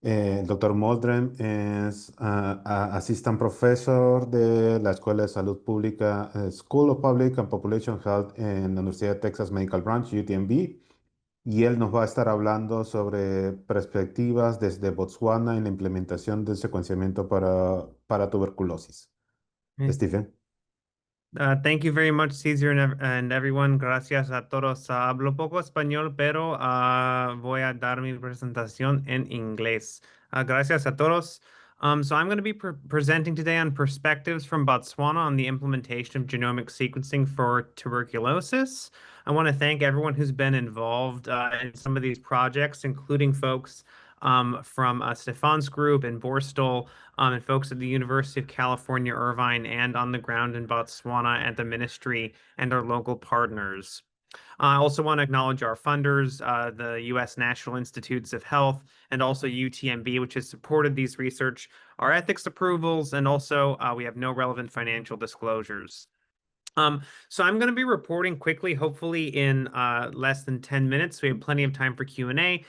El doctor Moldrem es Assistant Professor de la Escuela de Salud Pública, School of Public and Population Health en la Universidad de Texas Medical Branch, UTMB. Y él nos va a estar hablando sobre perspectivas desde Botswana en la implementación del secuenciamiento para tuberculosis. Stephen. Thank you very much, Cesar and everyone. Gracias a todos. Hablo poco español, pero voy a dar mi presentación en inglés. Gracias a todos. So I'm going to be presenting today on perspectives from Botswana on the implementation of genomic sequencing for tuberculosis. I want to thank everyone who's been involved in some of these projects, including folks from Stefan's group in Borstal, and folks at the University of California, Irvine, and on the ground in Botswana at the ministry and our local partners. I also want to acknowledge our funders, the U.S. National Institutes of Health, and also UTMB, which has supported these research, our ethics approvals, and also we have no relevant financial disclosures. So I'm going to be reporting quickly, hopefully in less than 10 minutes. We have plenty of time for Q&A.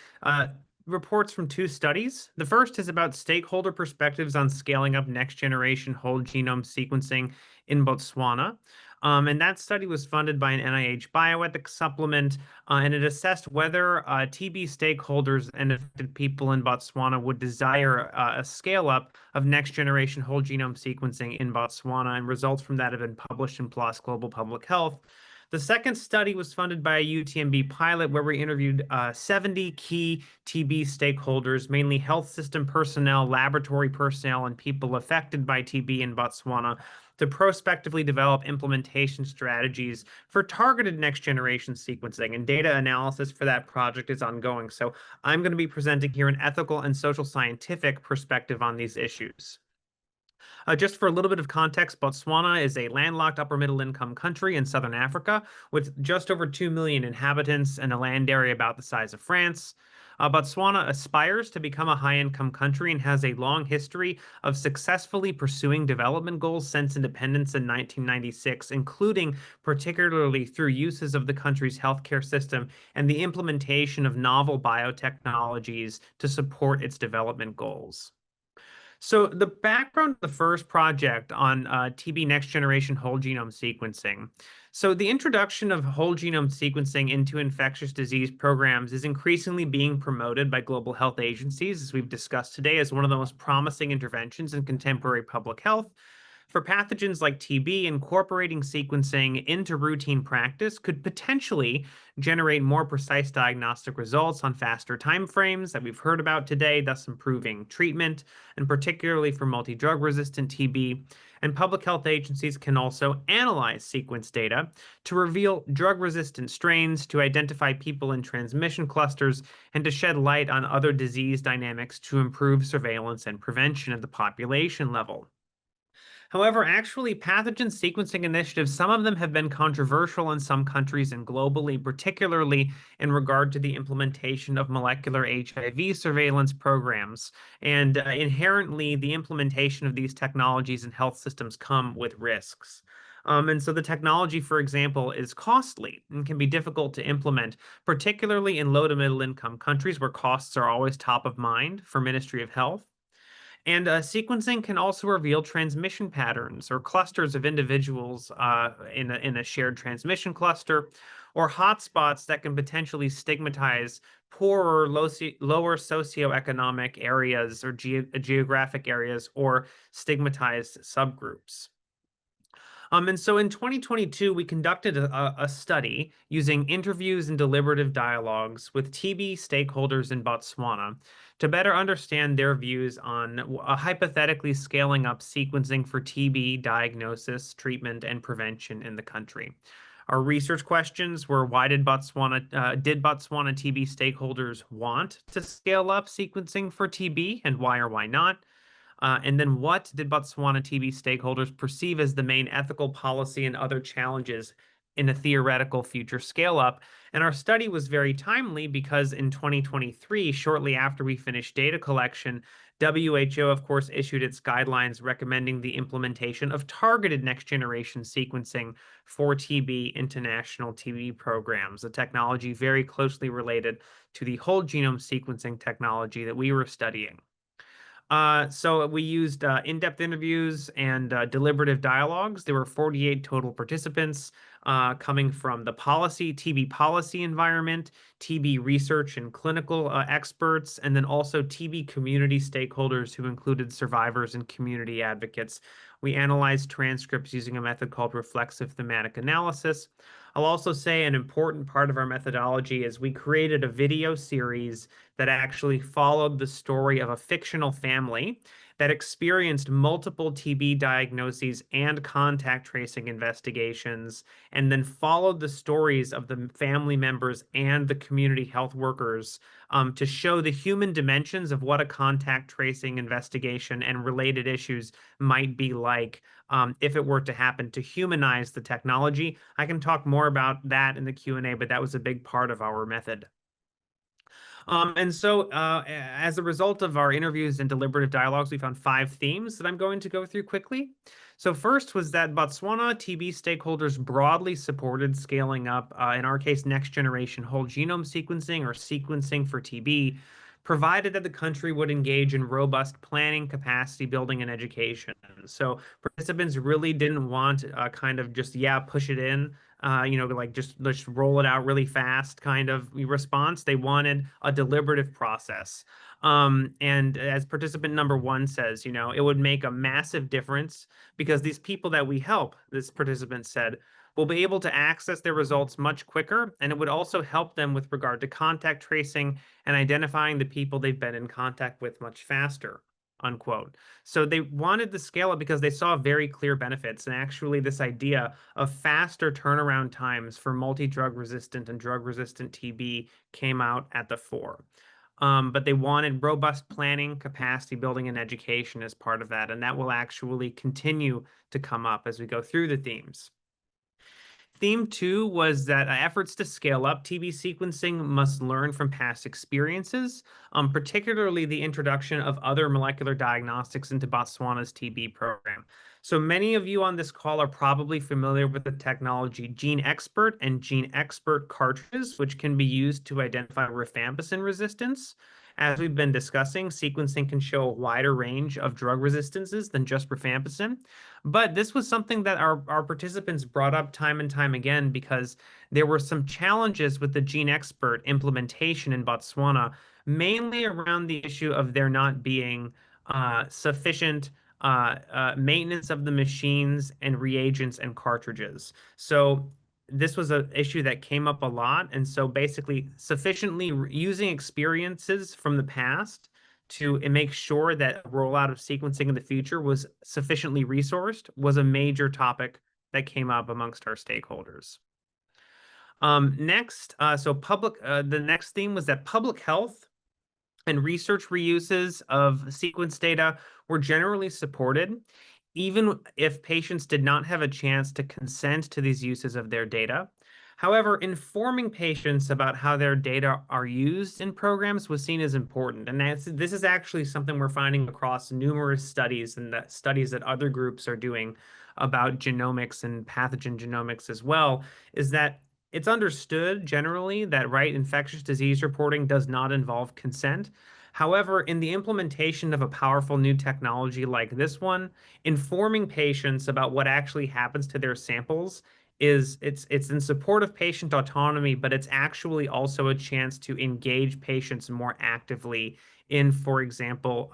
Reports from two studies. The first is about stakeholder perspectives on scaling up next-generation whole genome sequencing in Botswana. And that study was funded by an NIH bioethics supplement, and it assessed whether TB stakeholders and affected people in Botswana would desire a scale-up of next-generation whole genome sequencing in Botswana, and results from that have been published in PLOS Global Public Health. The second study was funded by a UTMB pilot where we interviewed 70 key TB stakeholders, mainly health system personnel, laboratory personnel, and people affected by TB in Botswana, to prospectively develop implementation strategies for targeted next-generation sequencing. And data analysis for that project is ongoing. So I'm going to be presenting here an ethical and social scientific perspective on these issues. Just for a little bit of context, Botswana is a landlocked upper middle income country in southern Africa with just over 2 million inhabitants and a land area about the size of France. Botswana aspires to become a high-income country and has a long history of successfully pursuing development goals since independence in 1996, including particularly through uses of the country's healthcare system and the implementation of novel biotechnologies to support its development goals. So the background of the first project on TB next generation whole genome sequencing. So the introduction of whole genome sequencing into infectious disease programs is increasingly being promoted by global health agencies, as we've discussed today, as one of the most promising interventions in contemporary public health. For pathogens like TB, incorporating sequencing into routine practice could potentially generate more precise diagnostic results on faster timeframes that we've heard about today, thus improving treatment, and particularly for multi-drug resistant TB. And public health agencies can also analyze sequence data to reveal drug-resistant strains, to identify people in transmission clusters, and to shed light on other disease dynamics to improve surveillance and prevention at the population level. However, actually, pathogen sequencing initiatives, some of them have been controversial in some countries and globally, particularly in regard to the implementation of molecular HIV surveillance programs. And inherently, the implementation of these technologies in health systems come with risks. And so the technology, for example, is costly and can be difficult to implement, particularly in low to middle income countries where costs are always top of mind for Ministry of Health. And sequencing can also reveal transmission patterns or clusters of individuals in a shared transmission cluster, or hotspots that can potentially stigmatize poorer, lower socioeconomic areas or geographic areas, or stigmatized subgroups. And so in 2022, we conducted a study using interviews and deliberative dialogues with TB stakeholders in Botswana to better understand their views on hypothetically scaling up sequencing for TB diagnosis, treatment, and prevention in the country. Our research questions were: why did Botswana TB stakeholders want to scale up sequencing for TB, and why or why not? And then what did Botswana TB stakeholders perceive as the main ethical, policy, and other challenges in a theoretical future scale-up? And our study was very timely because in 2023, shortly after we finished data collection, WHO, of course, issued its guidelines recommending the implementation of targeted next-generation sequencing for TB international TB programs, a technology very closely related to the whole genome sequencing technology that we were studying. So we used in-depth interviews and deliberative dialogues. There were 48 total participants coming from the TB policy environment, TB research and clinical experts, and then also TB community stakeholders who included survivors and community advocates. We analyzed transcripts using a method called reflexive thematic analysis. I'll also say an important part of our methodology is we created a video series that actually followed the story of a fictional family that experienced multiple TB diagnoses and contact tracing investigations, and then followed the stories of the family members and the community health workers to show the human dimensions of what a contact tracing investigation and related issues might be like if it were to happen, to humanize the technology. I can talk more about that in the Q&A, but that was a big part of our method. And so as a result of our interviews and deliberative dialogues, we found 5 themes that I'm going to go through quickly. So first was that Botswana TB stakeholders broadly supported scaling up, in our case, next generation whole genome sequencing or sequencing for TB, provided that the country would engage in robust planning, capacity building, and education. So participants really didn't want kind of just, push it in like just let's roll it out really fast kind of response. They wanted a deliberative process. And as participant number 1 says, it would make a massive difference because these people that we help, this participant said, will be able to access their results much quicker, and it would also help them with regard to contact tracing and identifying the people they've been in contact with much faster, unquote. So they wanted to scale it because they saw very clear benefits. And actually, this idea of faster turnaround times for multi-drug resistant and drug-resistant TB came out at the fore. But they wanted robust planning, capacity building, and education as part of that. And that will actually continue to come up as we go through the themes. Theme 2 was that efforts to scale up TB sequencing must learn from past experiences, particularly the introduction of other molecular diagnostics into Botswana's TB program. So many of you on this call are probably familiar with the technology GeneXpert and GeneXpert cartridges, which can be used to identify rifampicin resistance. As we've been discussing, sequencing can show a wider range of drug resistances than just rifampicin. But this was something that our participants brought up time and time again because there were some challenges with the GeneXpert implementation in Botswana, mainly around the issue of there not being sufficient maintenance of the machines and reagents and cartridges. So this was an issue that came up a lot. And so basically sufficiently using experiences from the past to make sure that a rollout of sequencing in the future was sufficiently resourced was a major topic that came up amongst our stakeholders. Next, the next theme was that public health and research reuses of sequence data were generally supported, even if patients did not have a chance to consent to these uses of their data. However, informing patients about how their data are used in programs was seen as important. And this is actually something we're finding across numerous studies and the studies that other groups are doing about genomics and pathogen genomics as well, is that it's understood generally that infectious disease reporting does not involve consent. However, in the implementation of a powerful new technology like this one, informing patients about what actually happens to their samples it's in support of patient autonomy, but it's actually also a chance to engage patients more actively in, for example,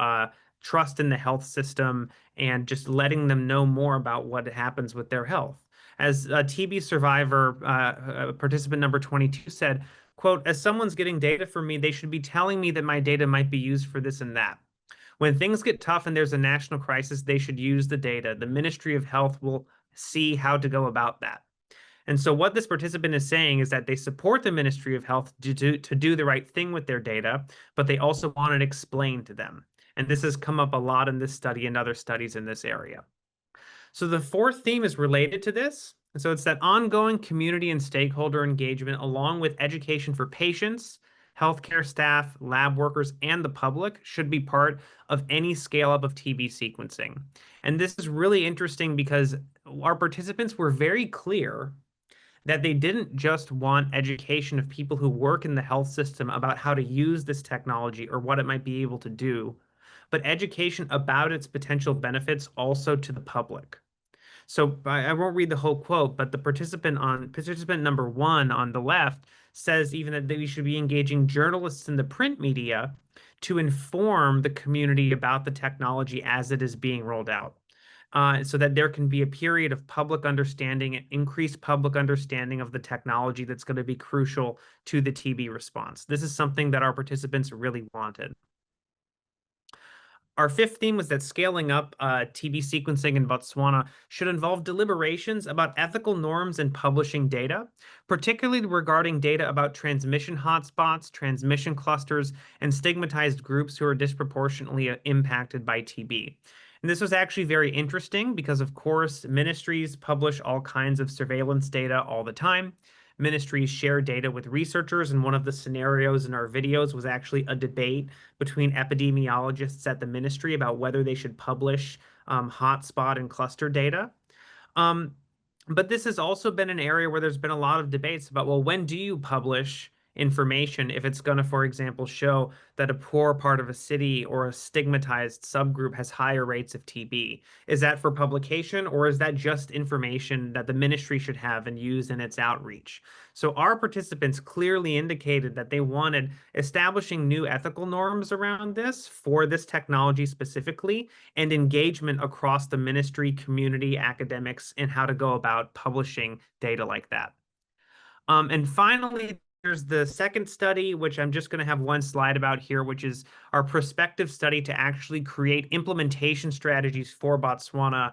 trust in the health system and just letting them know more about what happens with their health. As a TB survivor, participant number 22 said, quote, "As someone's getting data from me, they should be telling me that my data might be used for this and that. When things get tough and there's a national crisis, they should use the data. The Ministry of Health will see how to go about that." And so what this participant is saying is that they support the Ministry of Health to do the right thing with their data, but they also want it explained to them. And this has come up a lot in this study and other studies in this area. So the fourth theme is related to this. And so it's that ongoing community and stakeholder engagement, along with education for patients, healthcare staff, lab workers, and the public, should be part of any scale up of TB sequencing. And this is really interesting because our participants were very clear that they didn't just want education of people who work in the health system about how to use this technology or what it might be able to do, but education about its potential benefits also to the public. So I won't read the whole quote, but the participant number 1 on the left says even that we should be engaging journalists in the print media to inform the community about the technology as it is being rolled out. So that there can be a period of public understanding and increased public understanding of the technology that's going to be crucial to the TB response. This is something that our participants really wanted. Our fifth theme was that scaling up TB sequencing in Botswana should involve deliberations about ethical norms in publishing data, particularly regarding data about transmission hotspots, transmission clusters, and stigmatized groups who are disproportionately impacted by TB. And this was actually very interesting because, of course, ministries publish all kinds of surveillance data all the time. Ministries share data with researchers, and one of the scenarios in our videos was actually a debate between epidemiologists at the ministry about whether they should publish hotspot and cluster data. But this has also been an area where there's been a lot of debates about, well, when do you publish information if it's going to, for example, show that a poor part of a city or a stigmatized subgroup has higher rates of TB? Is that for publication, or is that just information that the ministry should have and use in its outreach? So our participants clearly indicated that they wanted establishing new ethical norms around this for this technology specifically, and engagement across the ministry, community, academics, and how to go about publishing data like that. And finally, there's the second study, which I'm just going to have one slide about here, which is our prospective study to actually create implementation strategies for Botswana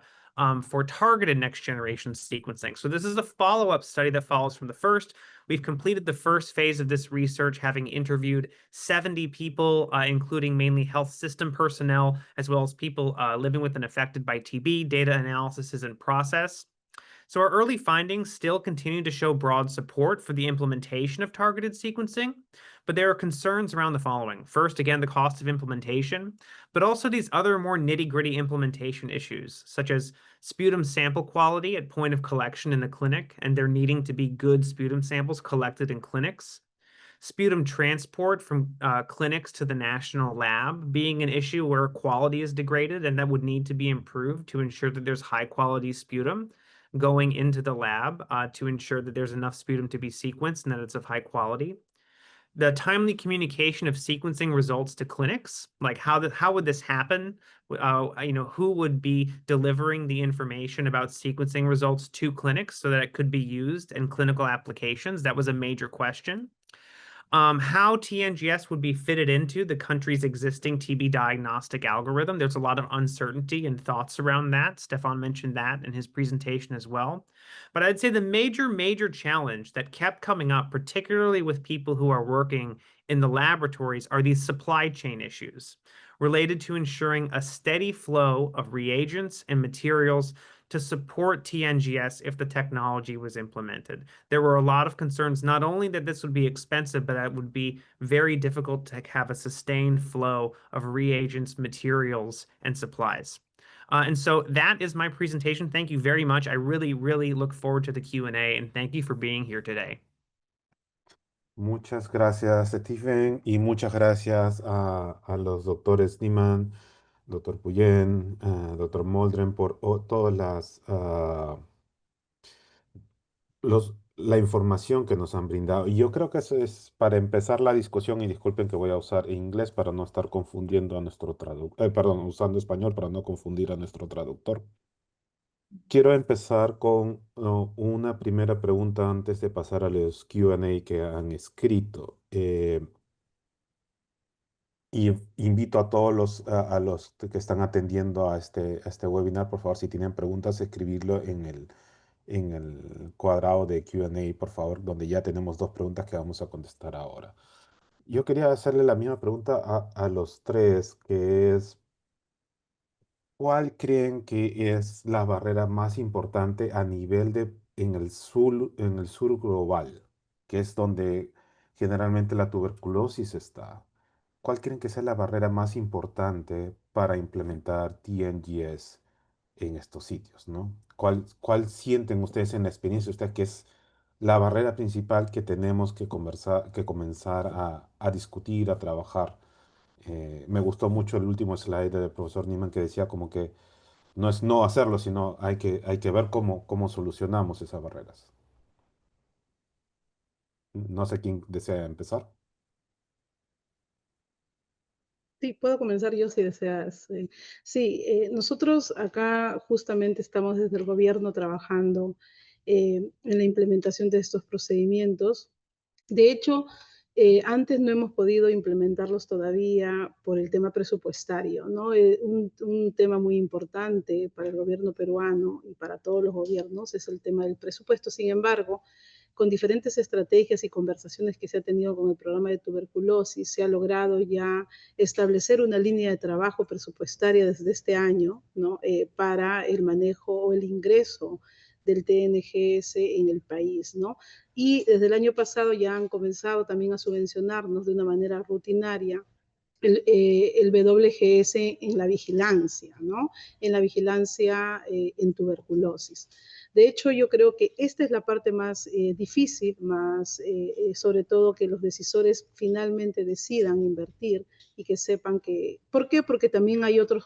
for targeted next generation sequencing. So this is a follow-up study that follows from the first. We've completed the first phase of this research, having interviewed 70 people, including mainly health system personnel, as well as people living with and affected by TB. Data analysis is in process. So our early findings still continue to show broad support for the implementation of targeted sequencing, but there are concerns around the following. First, again, the cost of implementation, but also these other more nitty-gritty implementation issues, such as sputum sample quality at point of collection in the clinic, and there needing to be good sputum samples collected in clinics. Sputum transport from clinics to the national lab being an issue where quality is degraded, and that would need to be improved to ensure that there's high-quality sputum going into the lab to ensure that there's enough sputum to be sequenced and that it's of high quality. The timely communication of sequencing results to clinics, like how would this happen? Who would be delivering the information about sequencing results to clinics so that it could be used in clinical applications? That was a major question. How TNGS would be fitted into the country's existing TB diagnostic algorithm. There's a lot of uncertainty and thoughts around that. Stefan mentioned that in his presentation as well. But I'd say the major challenge that kept coming up, particularly with people who are working in the laboratories, are these supply chain issues related to ensuring a steady flow of reagents and materials to support TNGS if the technology was implemented. There were a lot of concerns, not only that this would be expensive, but that it would be very difficult to have a sustained flow of reagents, materials, and supplies. And so that is my presentation. Thank you very much. I really look forward to the Q&A, and thank you for being here today. Muchas gracias, Stephen, y muchas gracias a los doctores Niemann, doctor Puyen, doctor Moldren, por todas la información que nos han brindado. Y yo creo que eso es para empezar la discusión, y disculpen que voy a usar inglés para no estar confundiendo a nuestro traductor, perdón, usando español para no confundir a nuestro traductor. Quiero empezar con una primera pregunta antes de pasar a los Q&A que han escrito. Y invito a todos a los que están atendiendo a este webinar, por favor, si tienen preguntas, escribirlo en el cuadrado de Q&A, por favor, donde ya tenemos dos preguntas que vamos a contestar ahora. Yo quería hacerle la misma pregunta a los tres, que es, ¿cuál creen que es la barrera más importante a nivel en el sur global, que es donde generalmente la tuberculosis está? ¿Cuál creen que sea la barrera más importante para implementar TNGS en estos sitios, ¿no? ¿Cuál sienten ustedes en la experiencia de usted que es la barrera principal que tenemos que comenzar a discutir, a trabajar? Me gustó mucho el último slide del profesor Niemann que decía como que no es no hacerlo, sino hay que ver cómo solucionamos esas barreras. No sé quién desea empezar. Sí, puedo comenzar yo si deseas. Sí, nosotros acá justamente estamos desde el gobierno trabajando en la implementación de estos procedimientos. De hecho, antes no hemos podido implementarlos todavía por el tema presupuestario, ¿no? Un tema muy importante para el gobierno peruano y para todos los gobiernos es el tema del presupuesto. Sin embargo, con diferentes estrategias y conversaciones que se ha tenido con el programa de tuberculosis, se ha logrado ya establecer una línea de trabajo presupuestaria desde este año, ¿no? Para el manejo o el ingreso del TNGS en el país, ¿no? Y desde el año pasado ya han comenzado también a subvencionarnos de una manera rutinaria el WGS en la vigilancia, ¿no? En la vigilancia en tuberculosis. De hecho, yo creo que esta es la parte más difícil, más sobre todo que los decisores finalmente decidan invertir y que sepan que... ¿Por qué? Porque también hay otras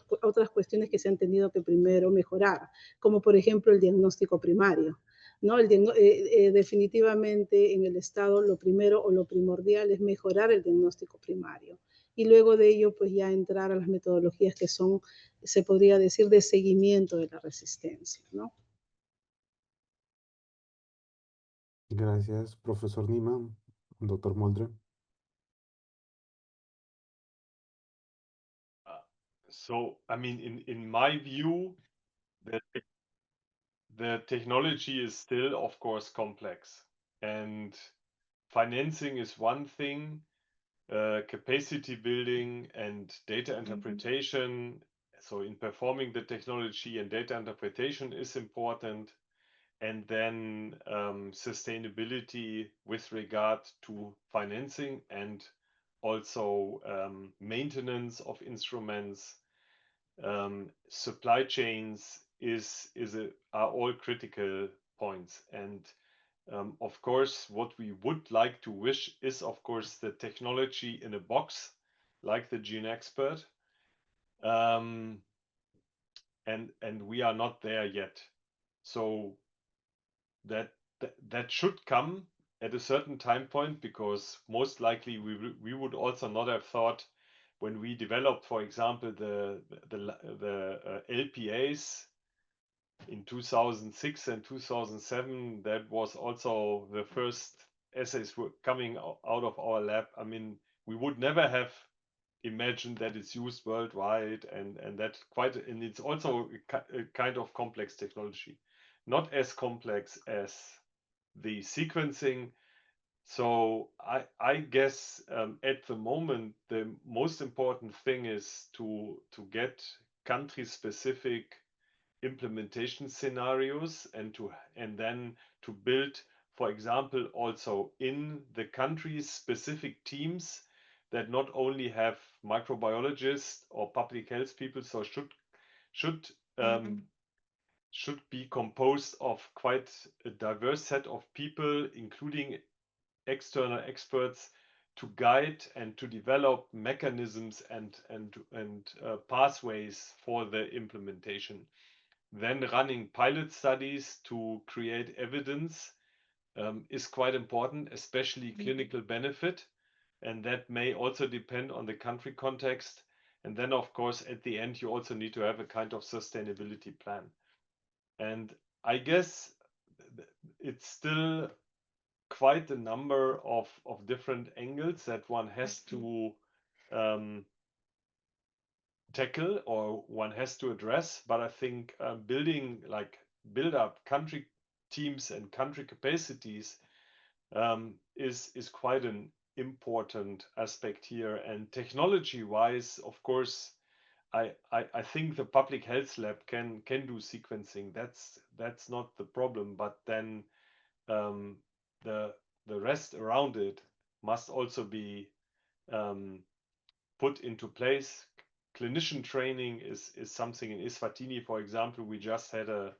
cuestiones que se han tenido que primero mejorar, como por ejemplo el diagnóstico primario. ¿No? Definitivamente en el Estado lo primero o lo primordial es mejorar el diagnóstico primario y luego de ello pues ya entrar a las metodologías que son, se podría decir, de seguimiento de la resistencia, ¿no? Gracias, profesor Nima. Doctor Moldre. So, I mean, in my view, the technology is still, of course, complex. And financing is one thing, capacity building and data interpretation. So in performing the technology and data interpretation is important. And then sustainability with regard to financing and also maintenance of instruments, supply chains are all critical points. And of course, what we would like to wish is, of course, the technology in a box, like the GeneXpert. And we are not there yet. So that should come at a certain time point, because most likely we would also not have thought when we developed, for example, the LPAs in 2006 and 2007. That was also the first essays were coming out of our lab. I mean, we would never have imagined that it's used worldwide, and it's also a kind of complex technology, not as complex as the sequencing. So I guess at the moment the most important thing is to get country specific implementation scenarios and then to build, for example, also in the countries specific teams that not only have microbiologists or public health people, so should be composed of quite a diverse set of people, including external experts, to guide and to develop mechanisms and pathways for the implementation. Then running pilot studies to create evidence is quite important, especially clinical benefit, and that may also depend on the country context. And then, of course, at the end, you also need to have a kind of sustainability plan. And I guess it's still quite a number of different angles that one has to tackle or one has to address. But I think build up country teams and country capacities is quite an important aspect here. And technology wise, of course, I think the public health lab can do sequencing. That's not the problem. But then the rest around it must also be put into place. Clinician training is something. In Eswatini, for example, we just had a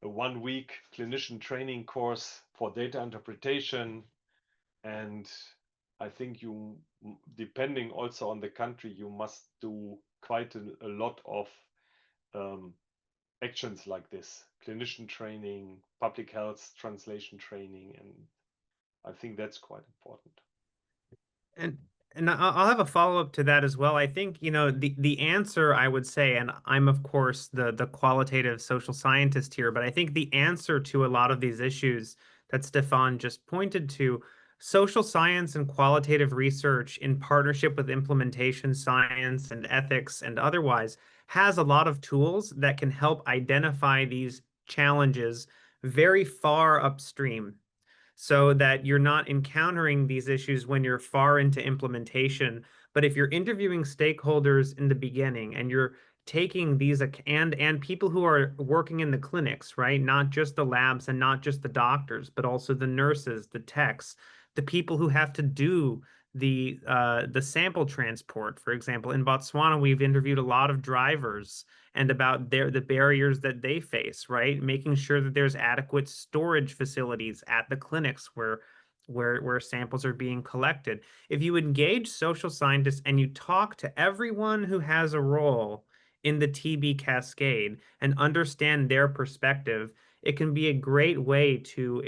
1 week clinician training course for data interpretation. And I think depending also on the country, you must do quite a lot of actions like this: clinician training, public health translation training, and I think that's quite important. And I'll have a follow-up to that as well. I think, the answer, I would say, and I'm of course the qualitative social scientist here, but I think the answer to a lot of these issues that Stefan just pointed to, social science and qualitative research in partnership with implementation science and ethics and otherwise has a lot of tools that can help identify these challenges very far upstream, so that you're not encountering these issues when you're far into implementation. But if you're interviewing stakeholders in the beginning and you're taking these and people who are working in the clinics, right? Not just the labs and not just the doctors, but also the nurses, the techs, the people who have to do the sample transport. For example, in Botswana, we've interviewed a lot of drivers and about the barriers that they face, right? Making sure that there's adequate storage facilities at the clinics where samples are being collected. If you engage social scientists and you talk to everyone who has a role in the TB cascade and understand their perspective, it can be a great way to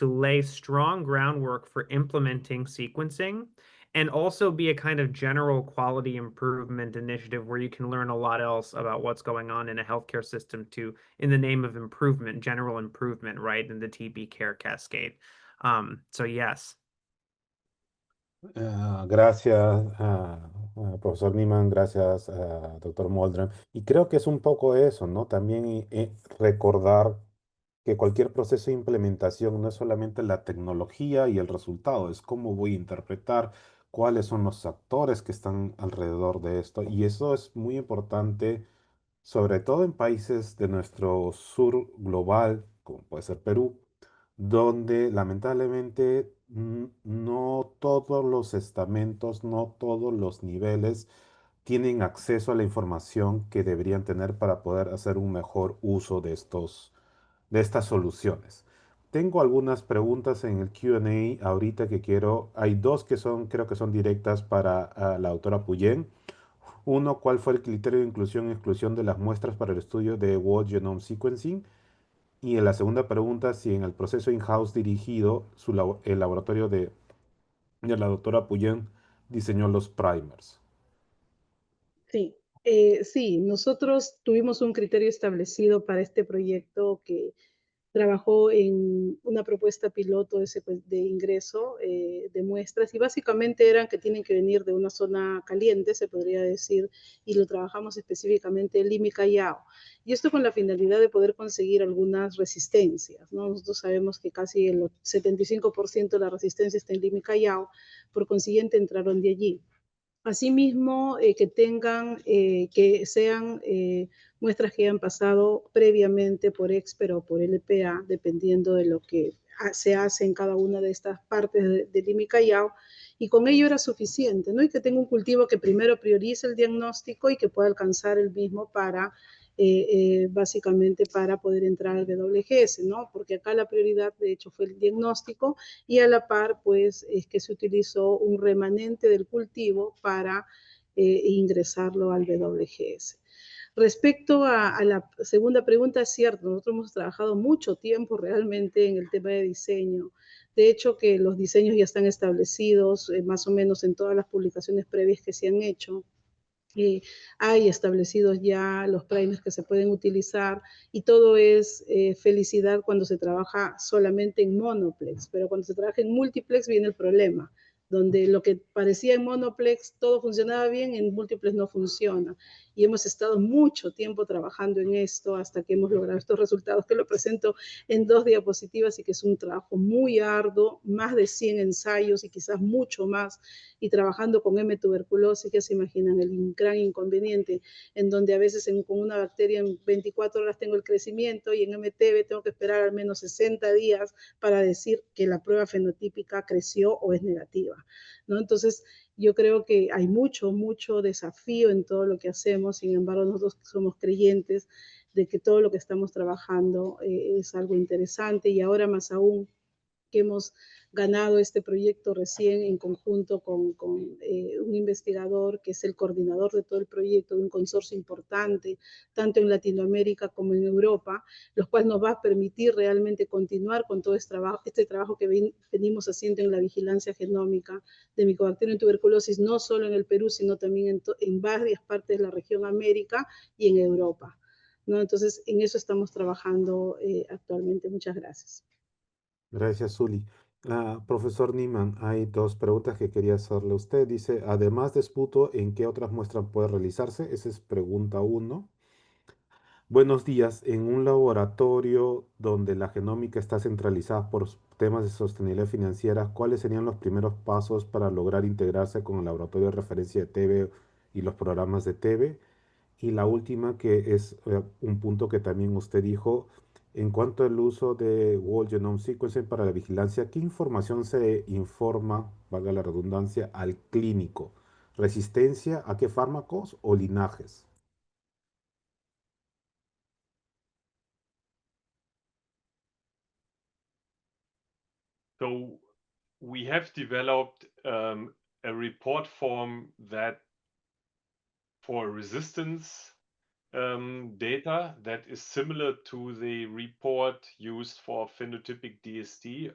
lay strong groundwork for implementing sequencing and also be a kind of general quality improvement initiative where you can learn a lot else about what's going on in a healthcare system too, in the name of improvement, general improvement, right, in the TB care cascade. So yes. Gracias, profesor Niemann, gracias, doctor Moldren. Y creo que es un poco eso, ¿no? También recordar que cualquier proceso de implementación no es solamente la tecnología y el resultado, es cómo voy a interpretar, cuáles son los actores que están alrededor de esto. Y eso es muy importante, sobre todo en países de nuestro sur global, como puede ser Perú, donde lamentablemente no todos los estamentos, no todos los niveles tienen acceso a la información que deberían tener para poder hacer un mejor uso de estas soluciones. Tengo algunas preguntas en el Q&A ahorita que hay dos que creo que son directas para la doctora Puyén. Uno, ¿cuál fue el criterio de inclusión y exclusión de las muestras para el estudio de Whole Genome Sequencing? Y en la segunda pregunta, si en el proceso in-house dirigido, el laboratorio de la doctora Puyén diseñó los primers. Sí, sí, nosotros tuvimos un criterio establecido para este proyecto que trabajó en una propuesta piloto de ingreso de muestras y básicamente eran que tienen que venir de una zona caliente, se podría decir, y lo trabajamos específicamente en Lima y Callao. Y esto con la finalidad de poder conseguir algunas resistencias, ¿no? Nosotros sabemos que casi el 75% de la resistencia está en Lima y Callao, por consiguiente entraron de allí. Asimismo, que sean muestras que hayan pasado previamente por Expert o por LPA, dependiendo de lo que se hace en cada una de estas partes de Lima y Callao, y con ello era suficiente, ¿no? Y que tenga un cultivo que primero priorice el diagnóstico y que pueda alcanzar el mismo para básicamente para poder entrar al WGS, ¿no? Porque acá la prioridad, de hecho, fue el diagnóstico y a la par, pues, es que se utilizó un remanente del cultivo para ingresarlo al WGS. Respecto a la segunda pregunta, es cierto, nosotros hemos trabajado mucho tiempo realmente en el tema de diseño. De hecho, que los diseños ya están establecidos más o menos en todas las publicaciones previas que se han hecho. Hay establecidos ya los primers que se pueden utilizar y todo es felicidad cuando se trabaja solamente en monoplex, pero cuando se trabaja en multiplex viene el problema, donde lo que parecía en monoplex todo funcionaba bien, en múltiplex no funciona. Y hemos estado mucho tiempo trabajando en esto hasta que hemos logrado estos resultados que lo presento en 2 diapositivas y que es un trabajo muy arduo, más de 100 ensayos y quizás mucho más, y trabajando con M. tuberculosis, que se imaginan el gran inconveniente, en donde a veces con una bacteria en 24 horas tengo el crecimiento y en MTB tengo que esperar al menos 60 días para decir que la prueba fenotípica creció o es negativa, ¿no? Entonces, yo creo que hay mucho desafío en todo lo que hacemos, sin embargo, nosotros somos creyentes de que todo lo que estamos trabajando es algo interesante y ahora más aún que hemos ganado este proyecto recién en conjunto con un investigador que es el coordinador de todo el proyecto, de un consorcio importante, tanto en Latinoamérica como en Europa, lo cual nos va a permitir realmente continuar con todo este trabajo que venimos haciendo en la vigilancia genómica de Mycobacterium tuberculosis, no solo en el Perú, sino también en varias partes de la región América y en Europa, ¿no? Entonces, en eso estamos trabajando actualmente. Muchas gracias. Gracias, Zuli. Profesor Niemann, hay dos preguntas que quería hacerle a usted. Dice, además de Sputo, ¿en qué otras muestras puede realizarse? Esa es pregunta uno. Buenos días. En un laboratorio donde la genómica está centralizada por temas de sostenibilidad financiera, ¿cuáles serían los primeros pasos para lograr integrarse con el laboratorio de referencia de TB y los programas de TB? Y la última, que es un punto que también usted dijo, En cuanto al uso de Whole Genome Sequencing para la vigilancia, ¿qué información se informa, valga la redundancia, al clínico? ¿Resistencia a qué fármacos o linajes? So we have developed a report form that for resistance data that is similar to the report used for phenotypic DSD.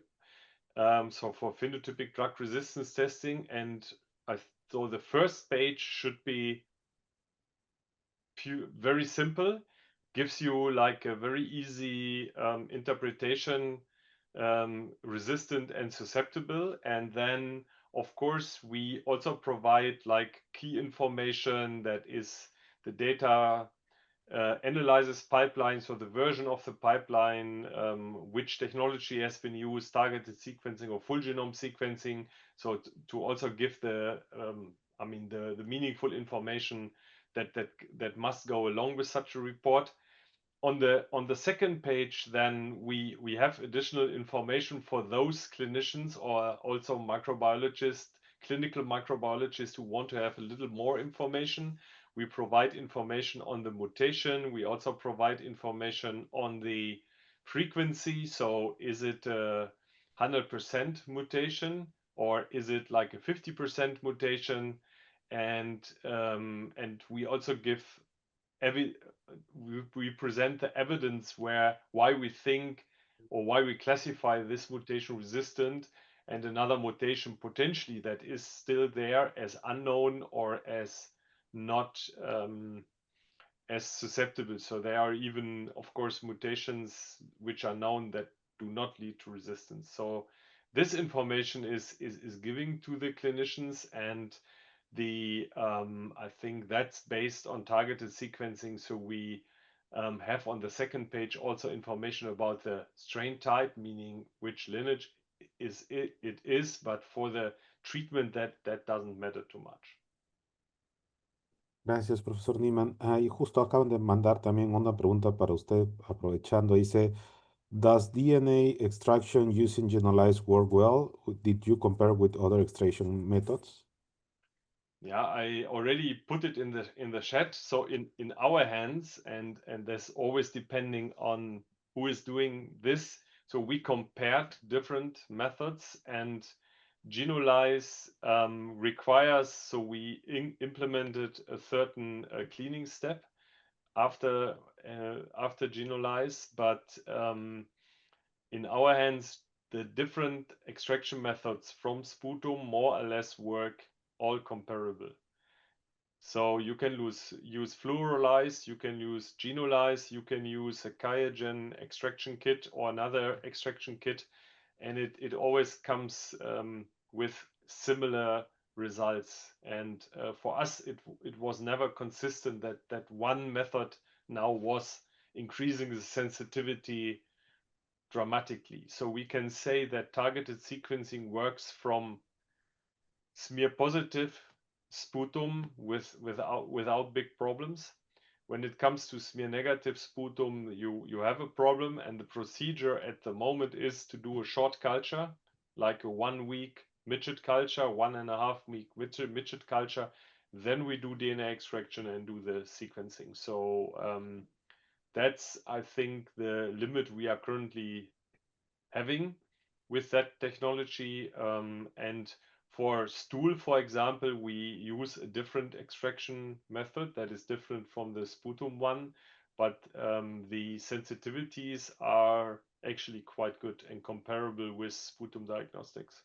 So for phenotypic drug resistance testing, and so the first page should be very simple, gives you like a very easy interpretation, resistant and susceptible. And then, of course, we also provide like key information that is the data analyzes pipeline, so the version of the pipeline, which technology has been used, targeted sequencing or full genome sequencing. So to also give the, the meaningful information that must go along with such a report. On the second page, then we have additional information for those clinicians or also microbiologists, clinical microbiologists who want to have a little more information. We provide information on the mutation. We also provide information on the frequency. So is it a 100% mutation or is it like a 50% mutation? And we also give we present the evidence why we think or why we classify this mutation resistant and another mutation potentially that is still there as unknown or as not as susceptible. So there are even, of course, mutations which are known that do not lead to resistance. So this information is giving to the clinicians, and I think that's based on targeted sequencing. So we have on the second page also information about the strain type, meaning which lineage it is, but for the treatment that doesn't matter too much. Gracias, profesor Niemann. Y justo acaban de mandar también una pregunta para usted, aprovechando. Dice, does DNA extraction using Genolize work well? Did you compare with other extraction methods? Yeah, I already put it in the chat. So in our hands, and there's always depending on who is doing this. So we compared different methods, and Genolize requires, so we implemented a certain cleaning step after Genolize, but in our hands, the different extraction methods from sputum more or less work all comparable. So you can use Fluorolyze, you can use Genolize, you can use a QIAGEN extraction kit or another extraction kit, and it always comes with similar results. And for us, it was never consistent that one method now was increasing the sensitivity dramatically. So we can say that targeted sequencing works from smear positive sputum without big problems. When it comes to smear negative sputum, you have a problem, and the procedure at the moment is to do a short culture, like a 1 week midget culture, 1.5 week midget culture. Then we do DNA extraction and do the sequencing. So that's, I think, the limit we are currently having with that technology. And for stool, for example, we use a different extraction method that is different from the sputum one, but the sensitivities are actually quite good and comparable with sputum diagnostics.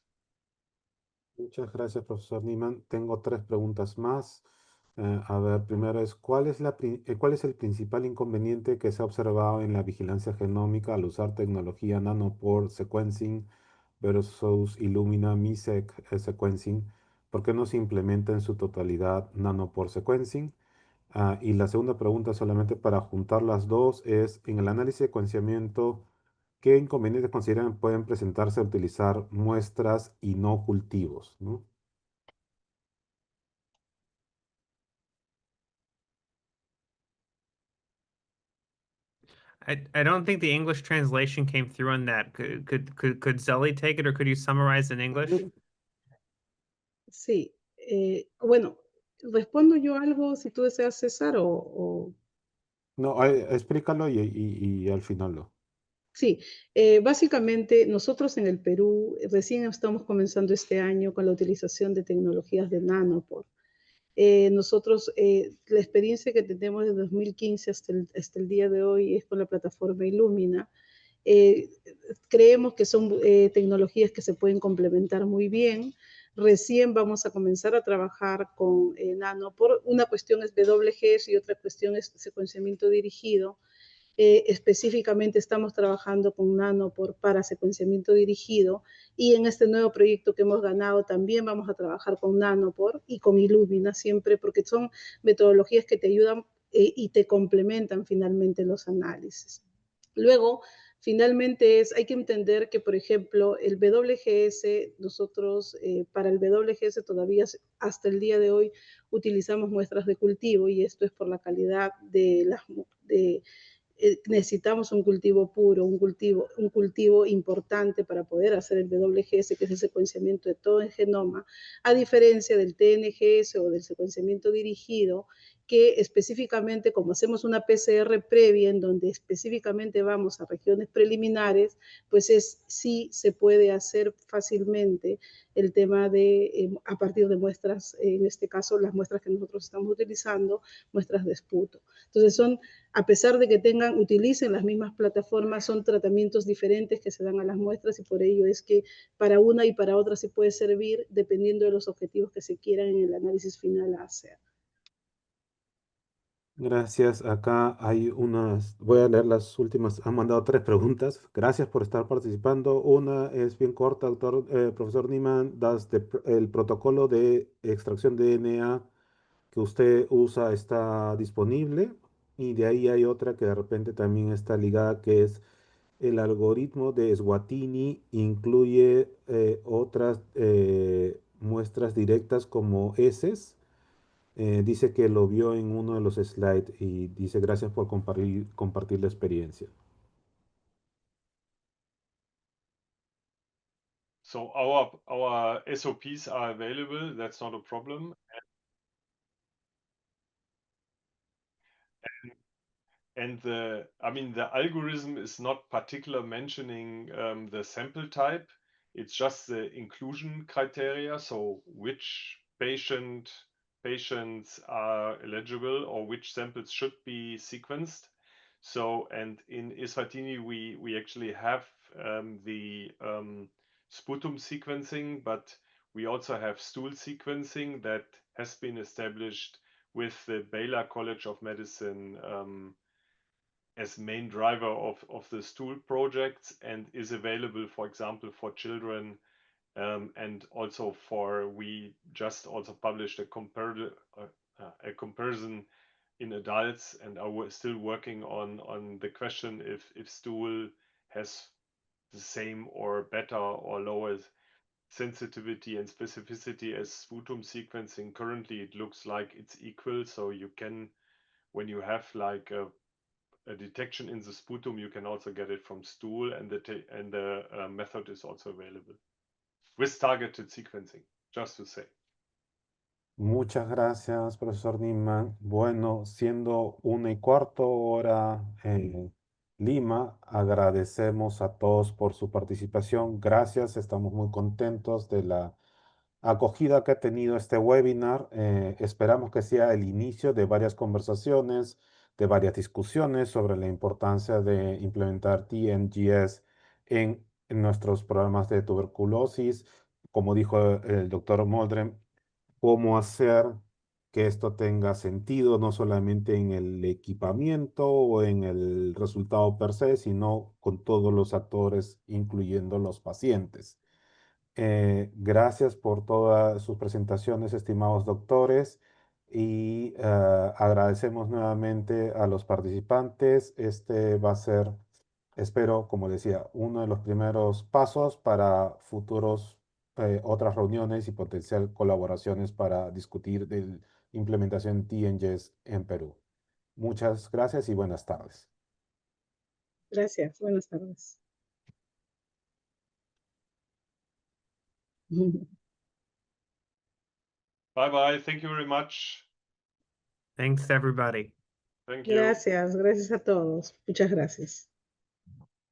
Muchas gracias, profesor Niemann. Tengo tres preguntas más. A ver, primero es, ¿cuál es el principal inconveniente que se ha observado en la vigilancia genómica al usar tecnología nanopore sequencing versus Illumina MiSeq sequencing? ¿Por qué no se implementa en su totalidad nanopore sequencing? Y la segunda pregunta, solamente para juntar las dos, es, en el análisis de secuenciamiento, ¿qué inconvenientes consideran pueden presentarse al utilizar muestras y no cultivos, ¿no? I don't think the English translation came through on that. Could Zelly take it, or could you summarize in English? Sí, bueno, respondo yo algo si tú deseas, César, o... No, explícalo y al final lo. Sí, básicamente nosotros en el Perú recién estamos comenzando este año con la utilización de tecnologías de nanopor. Nosotros, la experiencia que tenemos desde 2015 hasta el día de hoy es con la plataforma Illumina. Eh, Creemos que son tecnologías que se pueden complementar muy bien. Recién vamos a comenzar a trabajar con nanopor. Una cuestión es WGS y otra cuestión es secuenciamiento dirigido. Específicamente estamos trabajando con Nanopore para secuenciamiento dirigido y en este nuevo proyecto que hemos ganado también vamos a trabajar con Nanopore y con Illumina siempre porque son metodologías que te ayudan y te complementan finalmente los análisis. Luego, finalmente hay que entender que, por ejemplo, el WGS, nosotros para el WGS todavía hasta el día de hoy utilizamos muestras de cultivo y esto es por la calidad de las necesitamos un cultivo puro, un cultivo importante para poder hacer el WGS, que es el secuenciamiento de todo el genoma, a diferencia del TNGS o del secuenciamiento dirigido, que específicamente, como hacemos una PCR previa en donde específicamente vamos a regiones preliminares, pues sí se puede hacer fácilmente el tema de, a partir de muestras, en este caso las muestras que nosotros estamos utilizando, muestras de esputo. Entonces a pesar de que utilicen las mismas plataformas, son tratamientos diferentes que se dan a las muestras y por ello es que para una y para otra se puede servir dependiendo de los objetivos que se quieran en el análisis final a hacer. Gracias. Acá hay voy a leer las últimas. Han mandado 3 preguntas. Gracias por estar participando. Una es bien corta, doctor, profesor Niemann. ¿El protocolo de extracción de DNA que usted usa está disponible? Y de ahí hay otra que de repente también está ligada, que es el algoritmo de Swatini incluye otras muestras directas como heces. Dice que lo vio en uno de los slides y dice gracias por compartir la experiencia. So our SOPs are available. That's not a problem. And the algorithm is not particular mentioning the sample type. It's just the inclusion criteria. So which patients are eligible or which samples should be sequenced. So, and in Eswatini, we actually have the sputum sequencing, but we also have stool sequencing that has been established with the Baylor College of Medicine as main driver of the stool projects and is available, for example, for children and also we just also published a comparison in adults and are still working on the question if stool has the same or better or lower sensitivity and specificity as sputum sequencing. Currently, it looks like it's equal, so you can, when you have like a detection in the sputum, you can also get it from stool, and the method is also available with targeted sequencing, just to say. Muchas gracias, profesor Niemann. Bueno, siendo 1:15 hora en Lima, agradecemos a todos por su participación. Gracias, estamos muy contentos de la acogida que ha tenido este webinar. Esperamos que sea el inicio de varias conversaciones, de varias discusiones sobre la importancia de implementar TNGS en nuestros programas de tuberculosis. Como dijo el doctor Moldrem, cómo hacer que esto tenga sentido, no solamente en el equipamiento o en el resultado per se, sino con todos los actores, incluyendo los pacientes. Gracias por todas sus presentaciones, estimados doctores, y agradecemos nuevamente a los participantes. Este va a ser, espero, como decía, uno de los primeros pasos para futuros otras reuniones y potencial colaboraciones para discutir de la implementación TNGs en Perú. Muchas gracias y buenas tardes. Gracias. Buenas tardes. Bye-bye. Thank you very much. Thanks, everybody. Thank you. Gracias a todos. Muchas gracias.